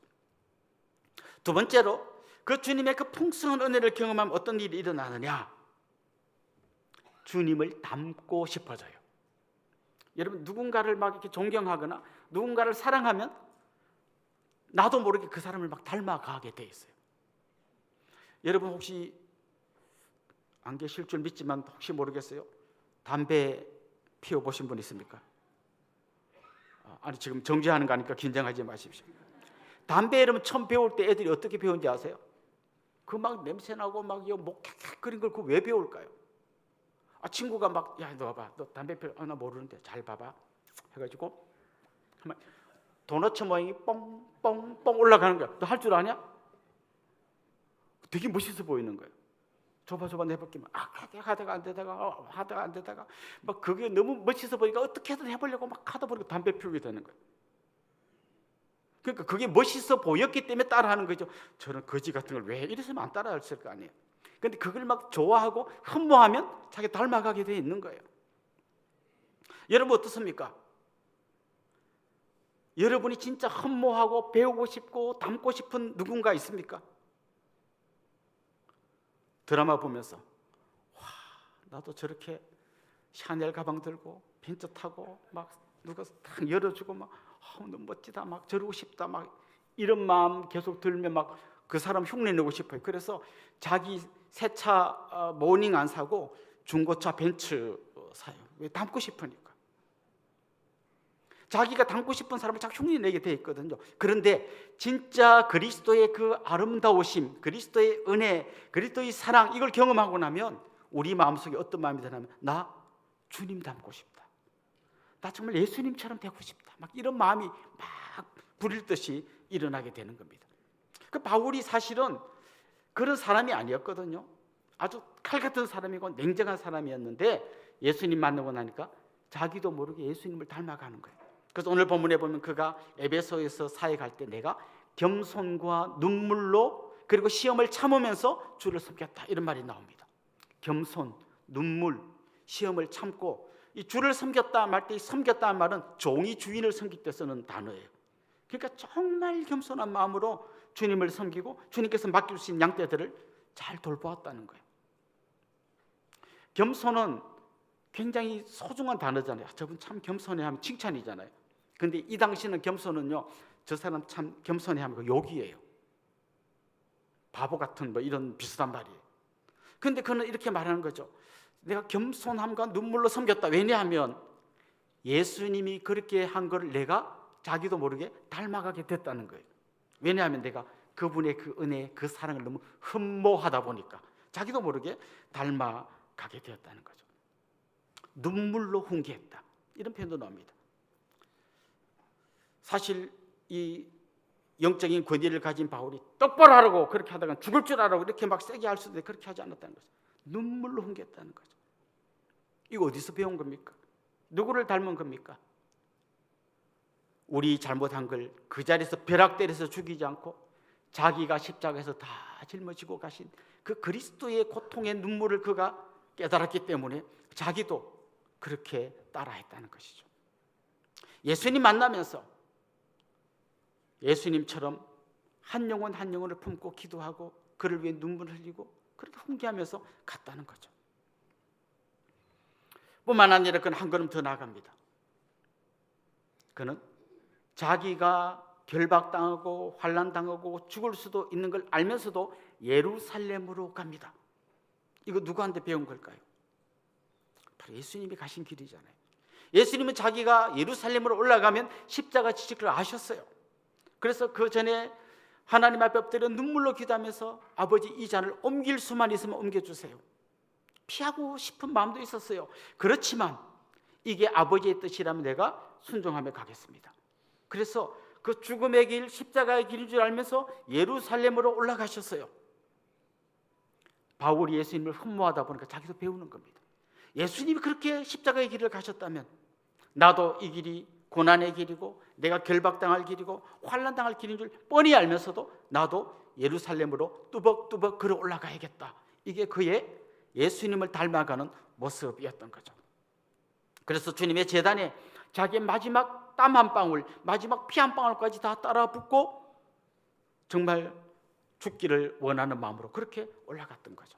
두 번째로 그 주님의 그 풍성한 은혜를 경험하면 어떤 일이 일어나느냐? 주님을 닮고 싶어져요. 여러분 누군가를 막 이렇게 존경하거나 누군가를 사랑하면 나도 모르게 그 사람을 막 닮아가게 돼 있어요. 여러분 혹시 안 계실 줄 믿지만 혹시 모르겠어요. 담배 피워 보신 분 있습니까? 아니 지금 정지하는 거 아니까 긴장하지 마십시오. 담배 여러분 처음 배울 때 애들이 어떻게 배운지 아세요? 그 막 냄새 나고 막 목 캬캬거리는 걸 그 왜 배울까요? 친구가 막 야 너 봐봐 너 담배 피워 나 모르는데 잘 봐봐 해가지고 도넛 모양이 뻥뻥뻥 올라가는 거야. 너 할 줄 아냐? 되게 멋있어 보이는 거예요. 줘봐 내볼게 하다가 안 되다가 하다가 안 되다가 막 그게 너무 멋있어 보니까 어떻게든 해보려고 막 하다 보니까 담배 피우게 되는 거예요. 그러니까 그게 멋있어 보였기 때문에 따라하는 거죠. 저는 거지 같은 걸 왜 이랬으면 안 따라했을 거 아니에요. 근데 그걸 막 좋아하고 흠모하면 자기 닮아가게 돼 있는 거예요. 여러분 어떻습니까? 여러분이 진짜 흠모하고 배우고 싶고 닮고 싶은 누군가 있습니까? 드라마 보면서 와 나도 저렇게 샤넬 가방 들고 벤츠 타고 막 누가 딱 열어주고 막 너무 멋지다 막 저러고 싶다 막 이런 마음 계속 들면 막 그 사람 흉내내고 싶어요. 그래서 자기 새 차 모닝 안 사고 중고차 벤츠 사요. 왜? 닮고 싶으니까. 자기가 닮고 싶은 사람을 자꾸 흉내내게 돼 있거든요. 그런데 진짜 그리스도의 그 아름다우심, 그리스도의 은혜, 그리스도의 사랑 이걸 경험하고 나면 우리 마음속에 어떤 마음이 드냐면 나 주님 닮고 싶다. 나 정말 예수님처럼 되고 싶다. 막 이런 마음이 막 부릴 듯이 일어나게 되는 겁니다. 그 바울이 사실은 그런 사람이 아니었거든요. 아주 칼 같은 사람이고 냉정한 사람이었는데 예수님 만나고 나니까 자기도 모르게 예수님을 닮아가는 거예요. 그래서 오늘 본문에 보면 그가 에베소에서 사역할 때 내가 겸손과 눈물로 그리고 시험을 참으면서 주를 섬겼다 이런 말이 나옵니다. 겸손, 눈물, 시험을 참고 이 주를 섬겼다 말 때 이 섬겼다 말은 종이 주인을 섬길 때 쓰는 단어예요. 그러니까 정말 겸손한 마음으로 주님을 섬기고 주님께서 맡겨주신 양떼들을 잘 돌보았다는 거예요. 겸손은 굉장히 소중한 단어잖아요. 저분 참 겸손해 하면 칭찬이잖아요. 근데 이 당시는 겸손은요, 저 사람 참 겸손해 하면 욕이에요. 바보 같은 뭐 이런 비슷한 말이에요. 근데 그는 이렇게 말하는 거죠. 내가 겸손함과 눈물로 섬겼다. 왜냐하면 예수님이 그렇게 한 걸 내가 자기도 모르게 닮아가게 됐다는 거예요. 왜냐하면 내가 그분의 그 은혜, 그 사랑을 너무 흠모하다 보니까 자기도 모르게 닮아가게 되었다는 거죠. 눈물로 훈계했다. 이런 표현도 나옵니다. 사실 이 영적인 권위를 가진 바울이 똑바로 하라고 그렇게 하다가 죽을 줄 알고 이렇게 막 세게 할 수도 있는데 그렇게 하지 않았다는 거죠. 눈물로 훈계했다는 거죠. 이거 어디서 배운 겁니까? 누구를 닮은 겁니까? 우리 잘못한 걸 그 자리에서 벼락 때려서 죽이지 않고 자기가 십자가에서 다 짊어지고 가신 그 그리스도의 고통의 눈물을 그가 깨달았기 때문에 자기도 그렇게 따라했다는 것이죠. 예수님 만나면서 예수님처럼 한 영혼 한 영혼을 품고 기도하고 그를 위해 눈물을 흘리고 그렇게 훈계하면서 갔다는 거죠. 뿐만 아니라 그는 한 걸음 더 나아갑니다. 그는 자기가 결박당하고 환난당하고 죽을 수도 있는 걸 알면서도 예루살렘으로 갑니다. 이거 누구한테 배운 걸까요? 바로 예수님이 가신 길이잖아요. 예수님은 자기가 예루살렘으로 올라가면 십자가 지실 걸 아셨어요. 그래서 그 전에 하나님 앞에 엎드려 눈물로 기도하면서 아버지 이 잔을 옮길 수만 있으면 옮겨주세요. 피하고 싶은 마음도 있었어요. 그렇지만 이게 아버지의 뜻이라면 내가 순종하며 가겠습니다. 그래서 그 죽음의 길, 십자가의 길인 줄 알면서 예루살렘으로 올라가셨어요. 바울이 예수님을 흠모하다 보니까 자기도 배우는 겁니다. 예수님이 그렇게 십자가의 길을 가셨다면 나도 이 길이 고난의 길이고 내가 결박당할 길이고 환난당할 길인 줄 뻔히 알면서도 나도 예루살렘으로 뚜벅뚜벅 걸어 올라가야겠다. 이게 그의 예수님을 닮아가는 모습이었던 거죠. 그래서 주님의 제단에 자기의 마지막 땀 한 방울, 마지막 피 한 방울까지 다 따라 붓고 정말 죽기를 원하는 마음으로 그렇게 올라갔던 거죠.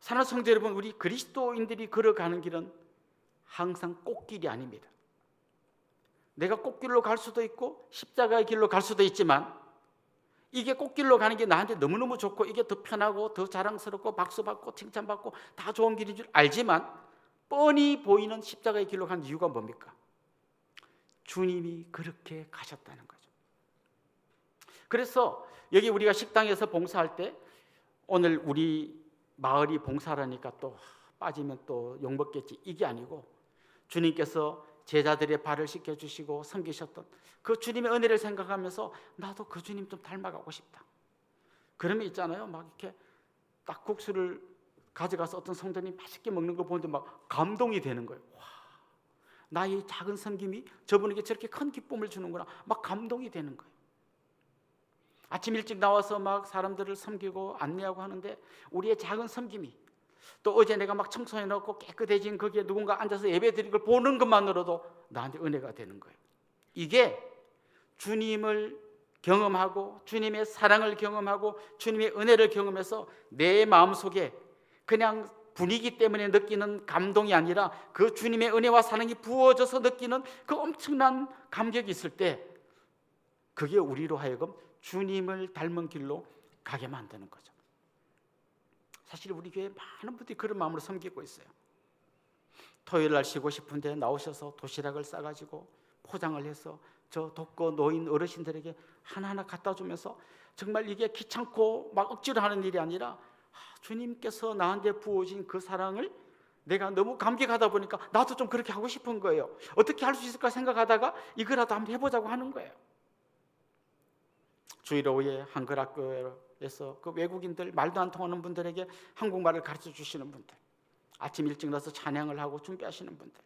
사랑하는 성도 여러분, 우리 그리스도인들이 걸어가는 길은 항상 꽃길이 아닙니다. 내가 꽃길로 갈 수도 있고 십자가의 길로 갈 수도 있지만 이게 꽃길로 가는 게 나한테 너무너무 좋고 이게 더 편하고 더 자랑스럽고 박수받고 칭찬받고 다 좋은 길인 줄 알지만 뻔히 보이는 십자가의 길로 가는 이유가 뭡니까? 주님이 그렇게 가셨다는 거죠. 그래서 여기 우리가 식당에서 봉사할 때 오늘 우리 마을이 봉사라니까 또 빠지면 또 욕먹겠지, 이게 아니고 주님께서 제자들의 발을 씻겨주시고 섬기셨던 그 주님의 은혜를 생각하면서 나도 그 주님 좀 닮아가고 싶다. 그러면 있잖아요, 막 이렇게 딱 국수를 가져가서 어떤 성도님이 맛있게 먹는 거 보는데 막 감동이 되는 거예요. 와, 나의 작은 섬김이 저분에게 저렇게 큰 기쁨을 주는구나. 막 감동이 되는 거예요. 아침 일찍 나와서 막 사람들을 섬기고 안내하고 하는데 우리의 작은 섬김이, 또 어제 내가 막 청소해놓고 깨끗해진 거기에 누군가 앉아서 예배드리는 걸 보는 것만으로도 나한테 은혜가 되는 거예요. 이게 주님을 경험하고 주님의 사랑을 경험하고 주님의 은혜를 경험해서 내 마음속에 그냥 분위기 때문에 느끼는 감동이 아니라 그 주님의 은혜와 사랑이 부어져서 느끼는 그 엄청난 감격이 있을 때 그게 우리로 하여금 주님을 닮은 길로 가게 만드는 거죠. 사실 우리 교회에 많은 분들이 그런 마음으로 섬기고 있어요. 토요일 날 쉬고 싶은데 나오셔서 도시락을 싸가지고 포장을 해서 저 독거 노인 어르신들에게 하나하나 갖다 주면서 정말 이게 귀찮고 막 억지로 하는 일이 아니라 주님께서 나한테 부어진 그 사랑을 내가 너무 감격하다 보니까 나도 좀 그렇게 하고 싶은 거예요. 어떻게 할 수 있을까 생각하다가 이거라도 한번 해보자고 하는 거예요. 주일 오후에 한글학교에서 그 외국인들, 말도 안 통하는 분들에게 한국말을 가르쳐 주시는 분들, 아침 일찍 나서 찬양을 하고 준비하시는 분들,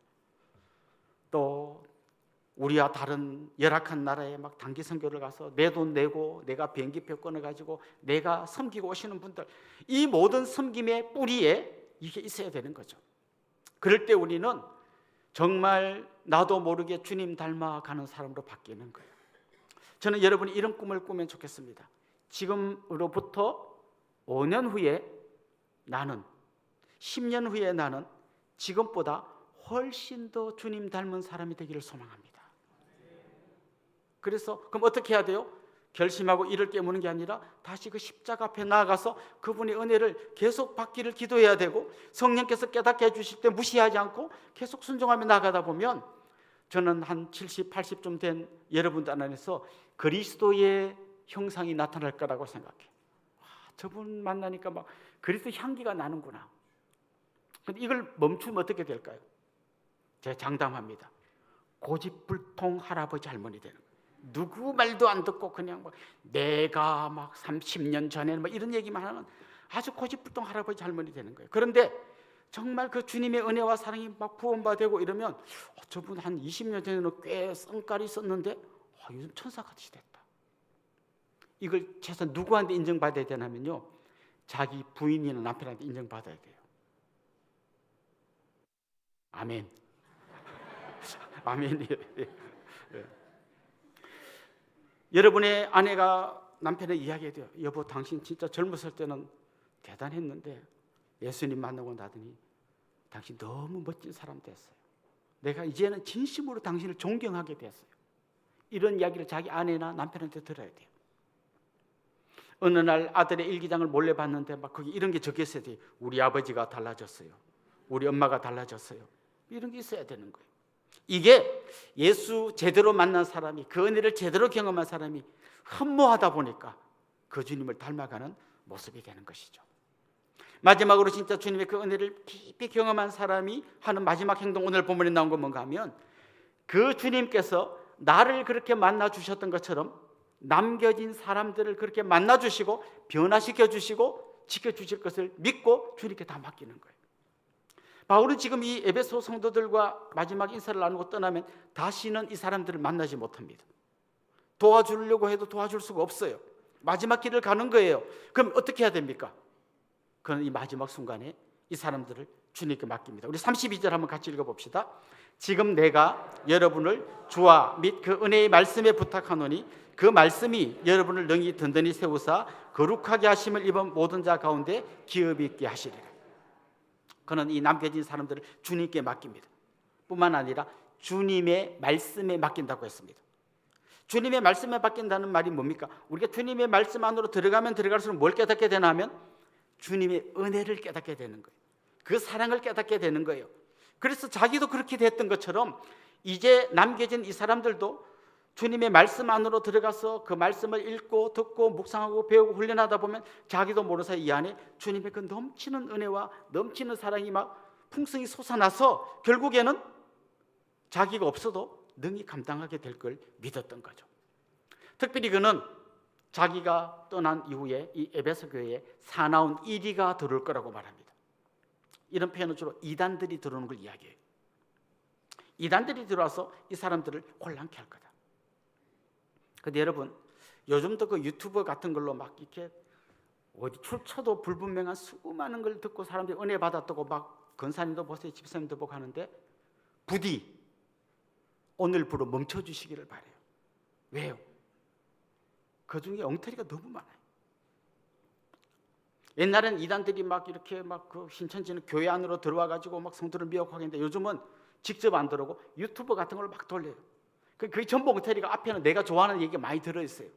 또 우리와 다른 열악한 나라에 막 단기 선교를 가서 내 돈 내고 내가 비행기표 끊어가지고 내가 섬기고 오시는 분들, 이 모든 섬김의 뿌리에 이게 있어야 되는 거죠. 그럴 때 우리는 정말 나도 모르게 주님 닮아가는 사람으로 바뀌는 거예요. 저는 여러분이 이런 꿈을 꾸면 좋겠습니다. 지금으로부터 5년 후에 나는, 10년 후에 나는 지금보다 훨씬 더 주님 닮은 사람이 되기를 소망합니다. 그래서 그럼 어떻게 해야 돼요? 결심하고 이를 깨무는 게 아니라 다시 그 십자가 앞에 나아가서 그분의 은혜를 계속 받기를 기도해야 되고, 성령께서 깨닫게 해주실 때 무시하지 않고 계속 순종하며 나가다 보면 저는 한 70, 80쯤 된 여러분들 안에서 그리스도의 형상이 나타날 거라고 생각해요. 와, 저분 만나니까 막 그리스도 향기가 나는구나. 근데 이걸 멈추면 어떻게 될까요? 제가 장담합니다. 고집불통 할아버지 할머니 되는 거예요. 누구 말도 안 듣고 그냥 막 내가 막 30년 전에 막 이런 얘기만 하는 아주 고집불통 할아버지 할머니 되는 거예요. 그런데 정말 그 주님의 은혜와 사랑이 막 부원받고 이러면 저분 한 20년 전에는 꽤 성깔이 있었는데 요즘 천사같이 됐다. 이걸 최소한 누구한테 인정받아야 되냐면요, 자기 부인이나 남편한테 인정받아야 돼요. 아멘. 아멘이에요. 예. 여러분의 아내가 남편에 이야기해야 돼요. 여보, 당신 진짜 젊었을 때는 대단했는데 예수님 만나고 나더니 당신 너무 멋진 사람 됐어요. 내가 이제는 진심으로 당신을 존경하게 됐어요. 이런 이야기를 자기 아내나 남편한테 들어야 돼요. 어느 날 아들의 일기장을 몰래 봤는데 막 거기 이런 게 적혀 있어야 돼요. 우리 아버지가 달라졌어요. 우리 엄마가 달라졌어요. 이런 게 있어야 되는 거예요. 이게 예수 제대로 만난 사람이, 그 은혜를 제대로 경험한 사람이 흠모하다 보니까 그 주님을 닮아가는 모습이 되는 것이죠. 마지막으로 진짜 주님의 그 은혜를 깊이 경험한 사람이 하는 마지막 행동, 오늘 본문에 나온 건 뭔가 하면 그 주님께서 나를 그렇게 만나 주셨던 것처럼 남겨진 사람들을 그렇게 만나 주시고 변화시켜 주시고 지켜주실 것을 믿고 주님께 다 맡기는 거예요. 바울은 지금 이 에베소 성도들과 마지막 인사를 나누고 떠나면 다시는 이 사람들을 만나지 못합니다. 도와주려고 해도 도와줄 수가 없어요. 마지막 길을 가는 거예요. 그럼 어떻게 해야 됩니까? 그는 이 마지막 순간에 이 사람들을 주님께 맡깁니다. 우리 32절 한번 같이 읽어봅시다. 지금 내가 여러분을 주와 및 그 은혜의 말씀에 부탁하노니 그 말씀이 여러분을 능히 든든히 세우사 거룩하게 하심을 입은 모든 자 가운데 기업이 있게 하시리라. 그는 이 남겨진 사람들을 주님께 맡깁니다. 뿐만 아니라 주님의 말씀에 맡긴다고 했습니다. 주님의 말씀에 맡긴다는 말이 뭡니까? 우리가 주님의 말씀 안으로 들어가면 들어갈수록 뭘 깨닫게 되나 하면 주님의 은혜를 깨닫게 되는 거예요. 그 사랑을 깨닫게 되는 거예요. 그래서 자기도 그렇게 됐던 것처럼 이제 남겨진 이 사람들도 주님의 말씀 안으로 들어가서 그 말씀을 읽고 듣고 묵상하고 배우고 훈련하다 보면 자기도 모르는 사이 이 안에 주님의 그 넘치는 은혜와 넘치는 사랑이 막 풍성히 솟아나서 결국에는 자기가 없어도 능히 감당하게 될 걸 믿었던 거죠. 특별히 그는 자기가 떠난 이후에 이 에베소 교회에 사나운 이리가 들어올 거라고 말합니다. 이런 표현은 주로 이단들이 들어오는 걸 이야기해요. 이단들이 들어와서 이 사람들을 혼란케 할 거다. 근데 여러분, 요즘도 그 유튜브 같은 걸로 막 이렇게 어디 출처도 불분명한 수많은 걸 듣고 사람들이 은혜 받았다고 막 권사님도 보세요, 집사님도 보고 하는데 부디 오늘부로 멈춰주시기를 바라요. 왜요? 그 중에 엉터리가 너무 많아요. 옛날엔 이단들이 막 이렇게 막 그 신천지는 교회 안으로 들어와 가지고 막 성도를 미혹하겠는데 요즘은 직접 안 들어오고 유튜브 같은 걸로 막 돌려요. 그게 전부 엉터리가 앞에는 내가 좋아하는 얘기가 많이 들어있어요.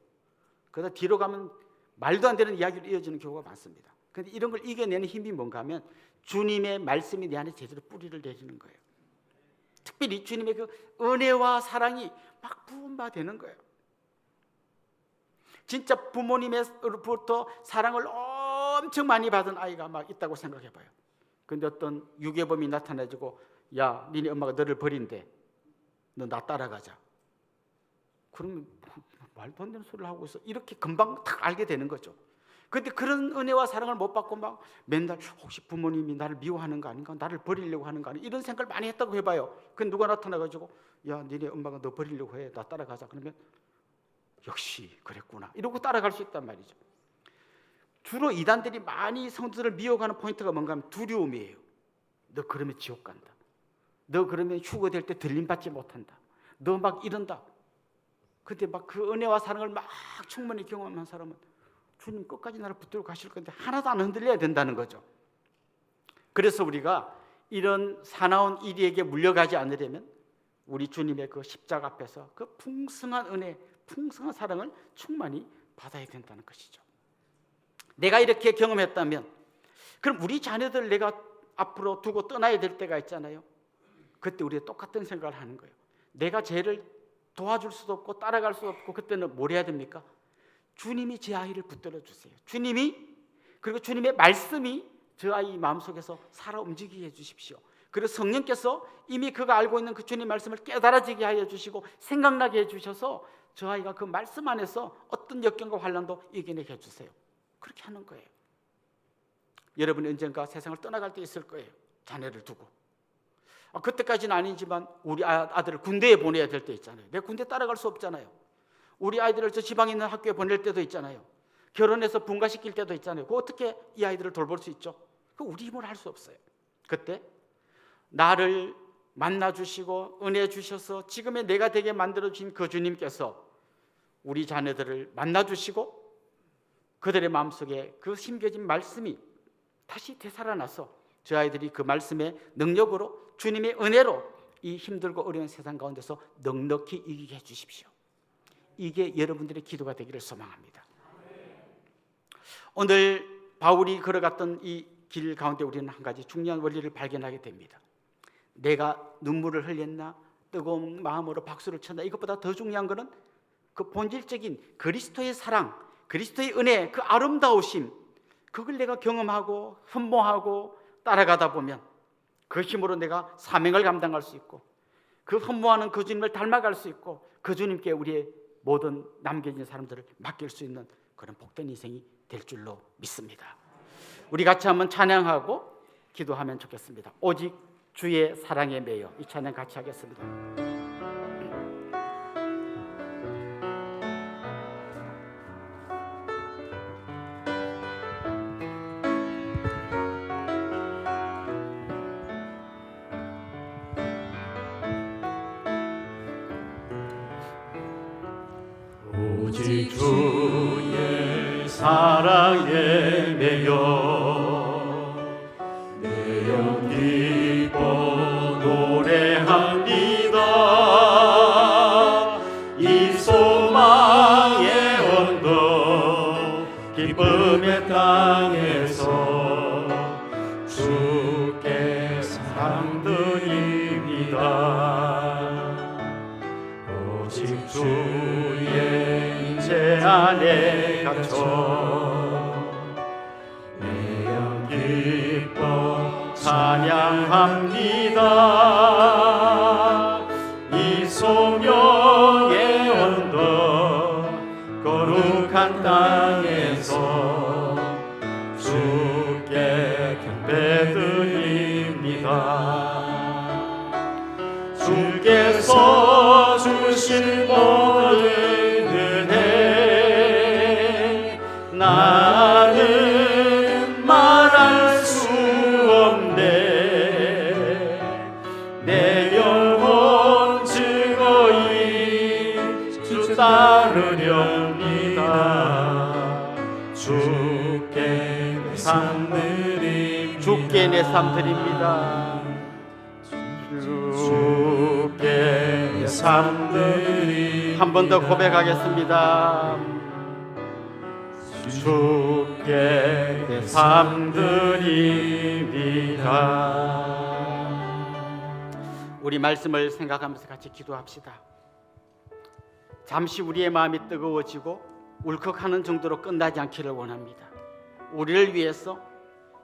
그러다 뒤로 가면 말도 안 되는 이야기로 이어지는 경우가 많습니다. 그런데 이런 걸 이겨내는 힘이 뭔가 하면 주님의 말씀이 내 안에 제대로 뿌리를 내리는 거예요. 특별히 주님의 그 은혜와 사랑이 막 부음받는 거예요. 진짜 부모님으로부터 사랑을 엄청 많이 받은 아이가 막 있다고 생각해봐요. 근데 어떤 유괴범이 나타나지고 야, 니네 엄마가 너를 버린대. 너 나 따라가자. 그러면 말도 안 되는 소리를 하고 있어. 이렇게 금방 탁 알게 되는 거죠. 그런데 그런 은혜와 사랑을 못 받고 막 맨날 혹시 부모님이 나를 미워하는 거 아닌가? 나를 버리려고 하는 거 아닌가? 이런 생각을 많이 했다고 해봐요. 그 누가 나타나가지고 야, 니네 엄마가 너 버리려고 해. 나 따라가자. 그러면 역시 그랬구나. 이러고 따라갈 수 있단 말이죠. 주로 이단들이 많이 성도들을 미워하는 포인트가 뭔가 하면 두려움이에요. 너 그러면 지옥 간다. 너 그러면 휴거될 때 들림받지 못한다. 너 막 이런다. 근데 막 그 은혜와 사랑을 막 충분히 경험한 사람은 주님 끝까지 나를 붙들고 가실 건데 하나도 안 흔들려야 된다는 거죠. 그래서 우리가 이런 사나운 이리에게 물려가지 않으려면 우리 주님의 그 십자가 앞에서 그 풍성한 은혜, 풍성한 사랑을 충만히 받아야 된다는 것이죠. 내가 이렇게 경험했다면 그럼 우리 자녀들 내가 앞으로 두고 떠나야 될 때가 있잖아요. 그때 우리가 똑같은 생각을 하는 거예요. 내가 쟤를 도와줄 수도 없고 따라갈 수도 없고 그때는 뭘 해야 됩니까? 주님이 제 아이를 붙들어 주세요. 그리고 주님의 말씀이 저 아이 마음속에서 살아 움직이게 해주십시오. 그리고 성령께서 이미 그가 알고 있는 그 주님 말씀을 깨달아지게 하여 주시고 생각나게 해주셔서 저 아이가 그 말씀 안에서 어떤 역경과 환난도 이겨내게 해주세요. 그렇게 하는 거예요. 여러분이 언젠가 세상을 떠나갈 때 있을 거예요. 자녀를 두고. 그때까지는 아니지만 우리 아들을 군대에 보내야 될 때 있잖아요. 내 군대 따라갈 수 없잖아요. 우리 아이들을 저 지방에 있는 학교에 보낼 때도 있잖아요. 결혼해서 분가시킬 때도 있잖아요. 그 어떻게 이 아이들을 돌볼 수 있죠? 그 우리 힘으로 할 수 없어요. 그때 나를 만나주시고 은혜 주셔서 지금의 내가 되게 만들어주신 그 주님께서 우리 자녀들을 만나주시고 그들의 마음속에 그 심겨진 말씀이 다시 되살아나서 저 아이들이 그 말씀의 능력으로 주님의 은혜로 이 힘들고 어려운 세상 가운데서 넉넉히 이기게 해주십시오. 이게 여러분들의 기도가 되기를 소망합니다. 오늘 바울이 걸어갔던 이 길 가운데 우리는 한 가지 중요한 원리를 발견하게 됩니다. 내가 눈물을 흘렸나 뜨거운 마음으로 박수를 쳤나 이것보다 더 중요한 것은 그 본질적인 그리스도의 사랑, 그리스도의 은혜, 그 아름다우심 그걸 내가 경험하고 흠모하고 따라가다 보면 그 힘으로 내가 사명을 감당할 수 있고 그 흠모하는 그 주님을 닮아갈 수 있고 그 주님께 우리의 모든 남겨진 사람들을 맡길 수 있는 그런 복된 인생이 될 줄로 믿습니다. 우리 같이 한번 찬양하고 기도하면 좋겠습니다. 오직 주의 사랑에 매여 이 찬양 같이 하겠습니다. 오직 주의 사랑에 매여 내 영 기뻐 노래하며 찬양합니다. 이 소명의 언덕 거룩한 땅에서 주께 경배드립니다. 주께서 주신 모든 은혜 나는 말할 수 없네. 내 영혼 즐거이 주 따르렵니다. 주께 내 삶 드립니다. 주께 내 삶 드립니다. 주께 내 삶 드립니다. 한 번 더 고백하겠습니다. 주께 내 삶 드립니다. 우리 말씀을 생각하면서 같이 기도합시다. 잠시 우리의 마음이 뜨거워지고 울컥하는 정도로 끝나지 않기를 원합니다. 우리를 위해서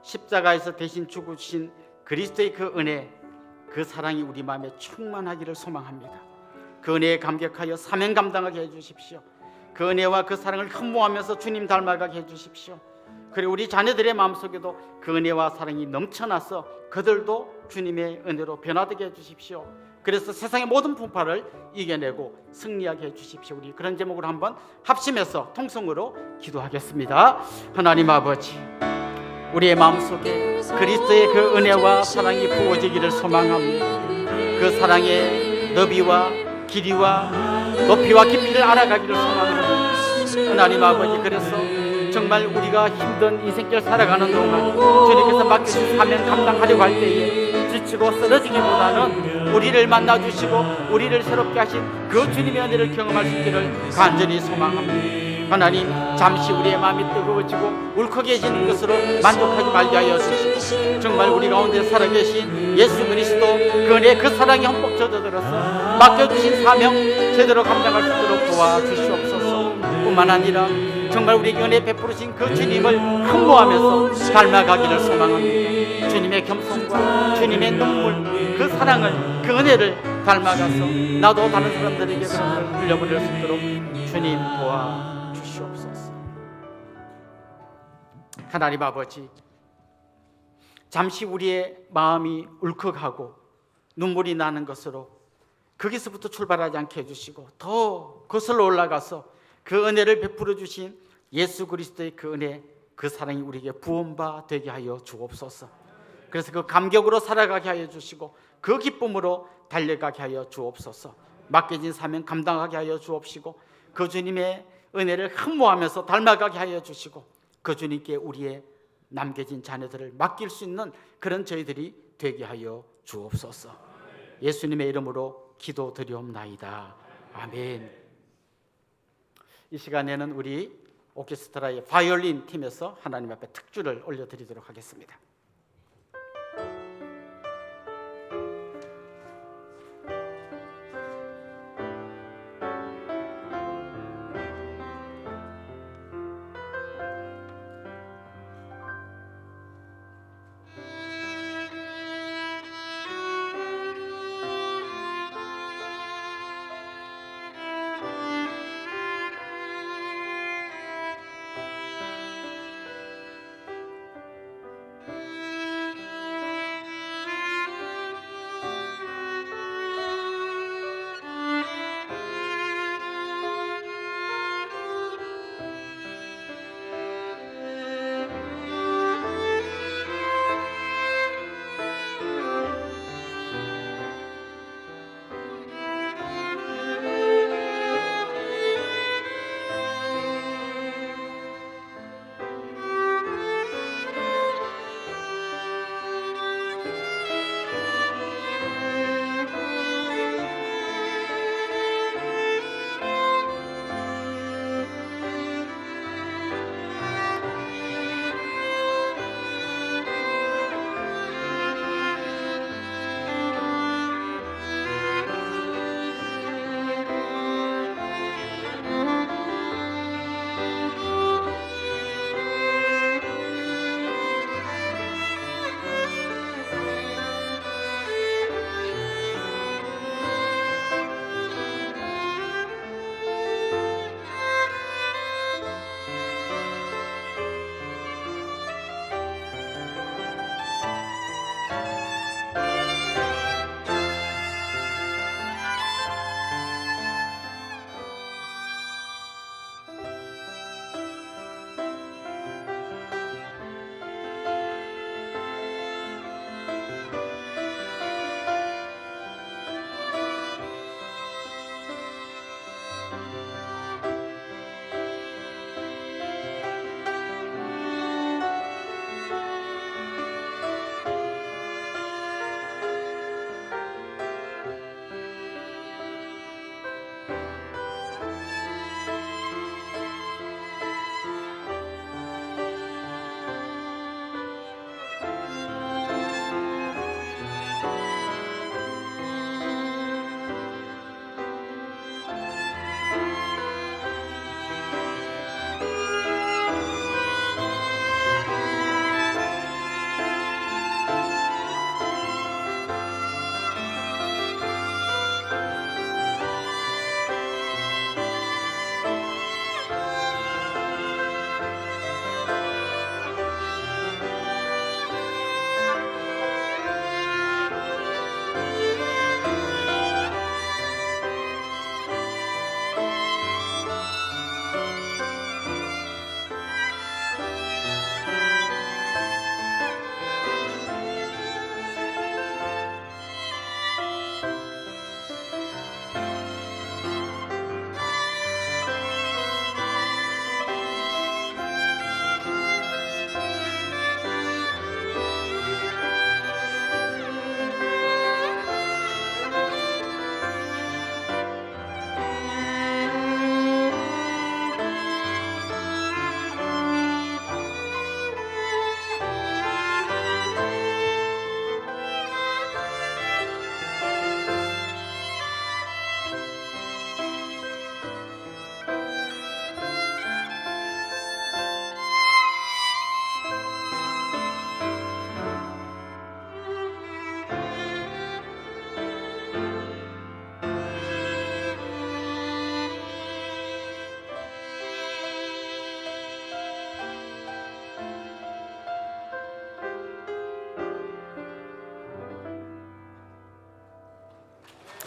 십자가에서 대신 죽으신 그리스도의 그 은혜, 그 사랑이 우리 마음에 충만하기를 소망합니다. 그 은혜에 감격하여 사명 감당하게 해주십시오. 그 은혜와 그 사랑을 흠모하면서 주님 닮아가게 해주십시오. 그리고 우리 자녀들의 마음속에도 그 은혜와 사랑이 넘쳐나서 그들도 주님의 은혜로 변화되게 해주십시오. 그래서 세상의 모든 풍파를 이겨내고 승리하게 해주십시오. 우리 그런 제목으로 한번 합심해서 통성으로 기도하겠습니다. 하나님 아버지, 우리의 마음속에 그리스도의 그 은혜와 사랑이 부어지기를 소망합니다. 그 사랑의 너비와 길이와 높이와 깊이를 알아가기를 소망합니다. 하나님 아버지, 그래서 정말 우리가 힘든 인생길 살아가는 동안 주님께서 맡겨주신 사명 감당하려고 할 때에 지치고 쓰러지기보다는 우리를 만나주시고 우리를 새롭게 하신 그 주님의 은혜를 경험할 수 있기를 간절히 소망합니다. 하나님, 잠시 우리의 마음이 뜨거워지고 울컥해지는 것으로 만족하지 말게 하여 주시고 정말 우리 가운데 살아계신 예수 그리스도 그 은혜, 그 사랑이 흠뻑 젖어들어서 맡겨주신 사명 제대로 감당할 수 있도록 도와주시옵소서. 뿐만 아니라 정말 우리에게 은혜 베푸신 그 주님을 흠모하면서 닮아가기를 소망합니다. 주님의 겸손과 주님의 눈물, 그 사랑을, 그 은혜를 닮아가서 나도 다른 사람들에게 그런 걸 흘려보낼 수 있도록 주님 도와주시옵소서. 하나님 아버지, 잠시 우리의 마음이 울컥하고 눈물이 나는 것으로 거기서부터 출발하지 않게 해주시고 더 거슬러 올라가서 그 은혜를 베풀어 주신 예수 그리스도의 그 은혜, 그 사랑이 우리에게 부원바 되게 하여 주옵소서. 그래서 그 감격으로 살아가게 하여 주시고 그 기쁨으로 달려가게 하여 주옵소서. 맡겨진 사명 감당하게 하여 주옵시고 그 주님의 은혜를 흠모하면서 닮아가게 하여 주시고 그 주님께 우리의 남겨진 자녀들을 맡길 수 있는 그런 저희들이 되게 하여 주옵소서. 예수님의 이름으로 기도드리옵나이다. 아멘. 이 시간에는 우리 오케스트라의 바이올린 팀에서 하나님 앞에 특주를 올려드리도록 하겠습니다.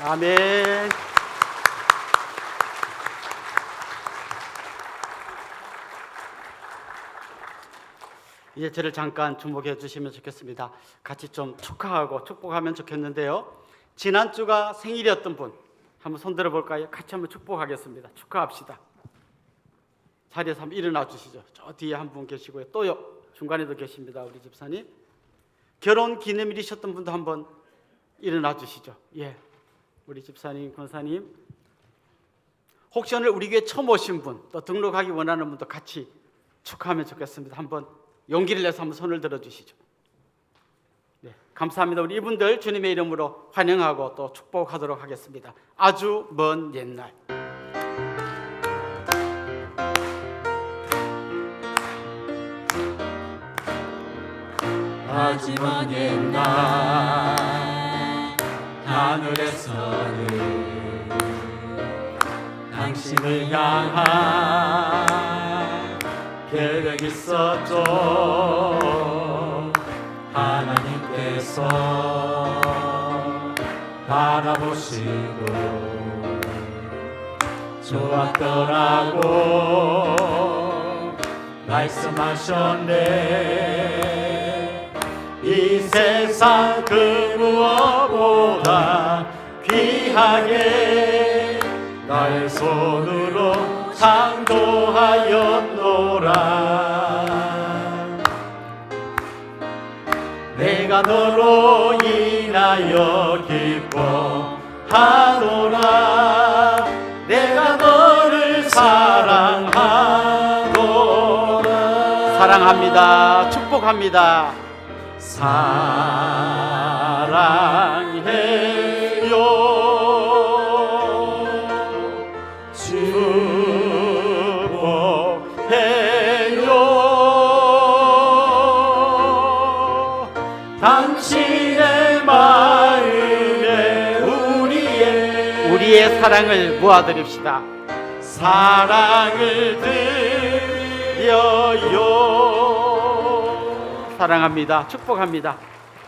아멘. 이제 저를 잠깐 주목해 주시면 좋겠습니다. 같이 좀 축하하고 축복하면 좋겠는데요. 지난주가 생일이었던 분 한번 손들어 볼까요? 같이 한번 축복하겠습니다. 축하합시다. 자리에서 한번 일어나 주시죠. 저 뒤에 한 분 계시고요. 또요. 중간에도 계십니다. 우리 집사님. 결혼 기념일이셨던 분도 한번 일어나 주시죠. 예. 우리 집사님, 권사님. 혹시 오늘 우리 교회 처음 오신 분, 또 등록하기 원하는 분도 같이 축하하면 좋겠습니다. 한번 용기를 내서 한번 손을 들어 주시죠. 네, 감사합니다. 우리 이분들 주님의 이름으로 환영하고 또 축복하도록 하겠습니다. 아주 먼 옛날. 아주 먼 옛날 하늘에서는 당신을 향한 계획이 있었죠. 하나님께서 바라보시고 좋았더라고 말씀하셨네. 이 세상 그 무엇보다 귀하게 나의 손으로 창조하였노라. 내가 너로 인하여 기뻐하노라. 내가 너를 사랑하노라. 사랑합니다. 축복합니다. 사랑해요. 축복해요. 당신의 마음에 우리의 사랑을 모아드립시다. 사랑을 드려요. 사랑합니다. 축복합니다.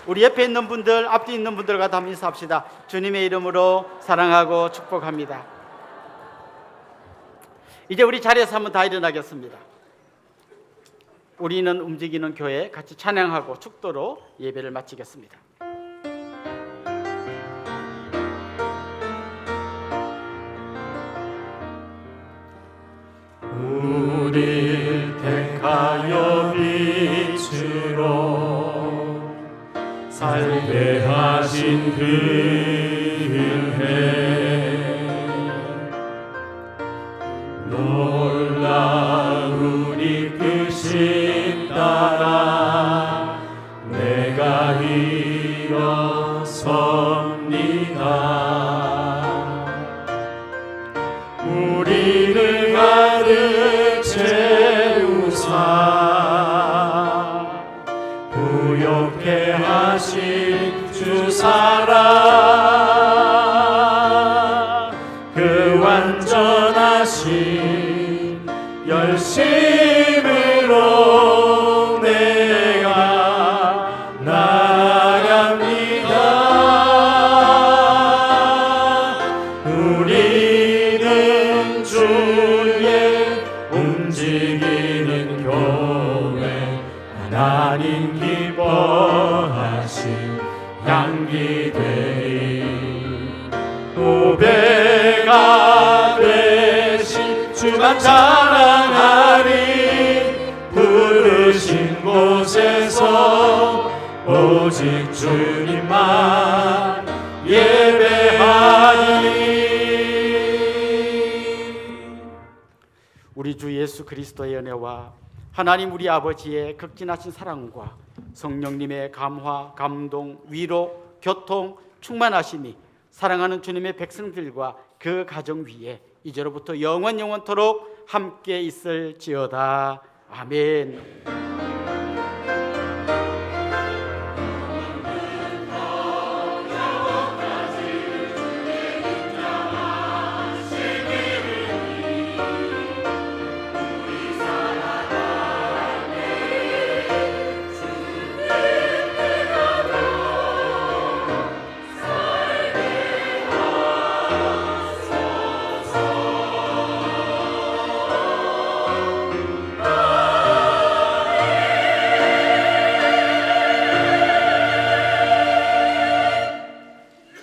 우리 옆에 있는 분들, 앞뒤 있는 분들과 다 인사합시다. 주님의 이름으로 사랑하고 축복합니다. 이제 우리 자리에서 한번 다 일어나겠습니다. 우리는 움직이는 교회 같이 찬양하고 축도로 예배를 마치겠습니다. 우릴 택하여 빛으로 살게 하신 그 은혜 놀라운 이끄심 따라 내가 일어섭니다. 우리를 가득 채우사 부욕해 하신 주 사랑 그 완전하신 열심으로 내가 나갑니다. 우리는 주의 움직이는 교회 하나님 기뻐하신 향기 되리 도배가 되신 주만 자랑하리 부르신 곳에서 오직 주님만 예배하리. 우리 주 예수 그리스도의 은혜와 하나님 우리 아버지의 극진하신 사랑과 성령님의 감화, 감동, 위로, 교통, 충만하심이 사랑하는 주님의 백성들과 그 가정 위에 이제로부터 영원토록 함께 있을지어다. 아멘.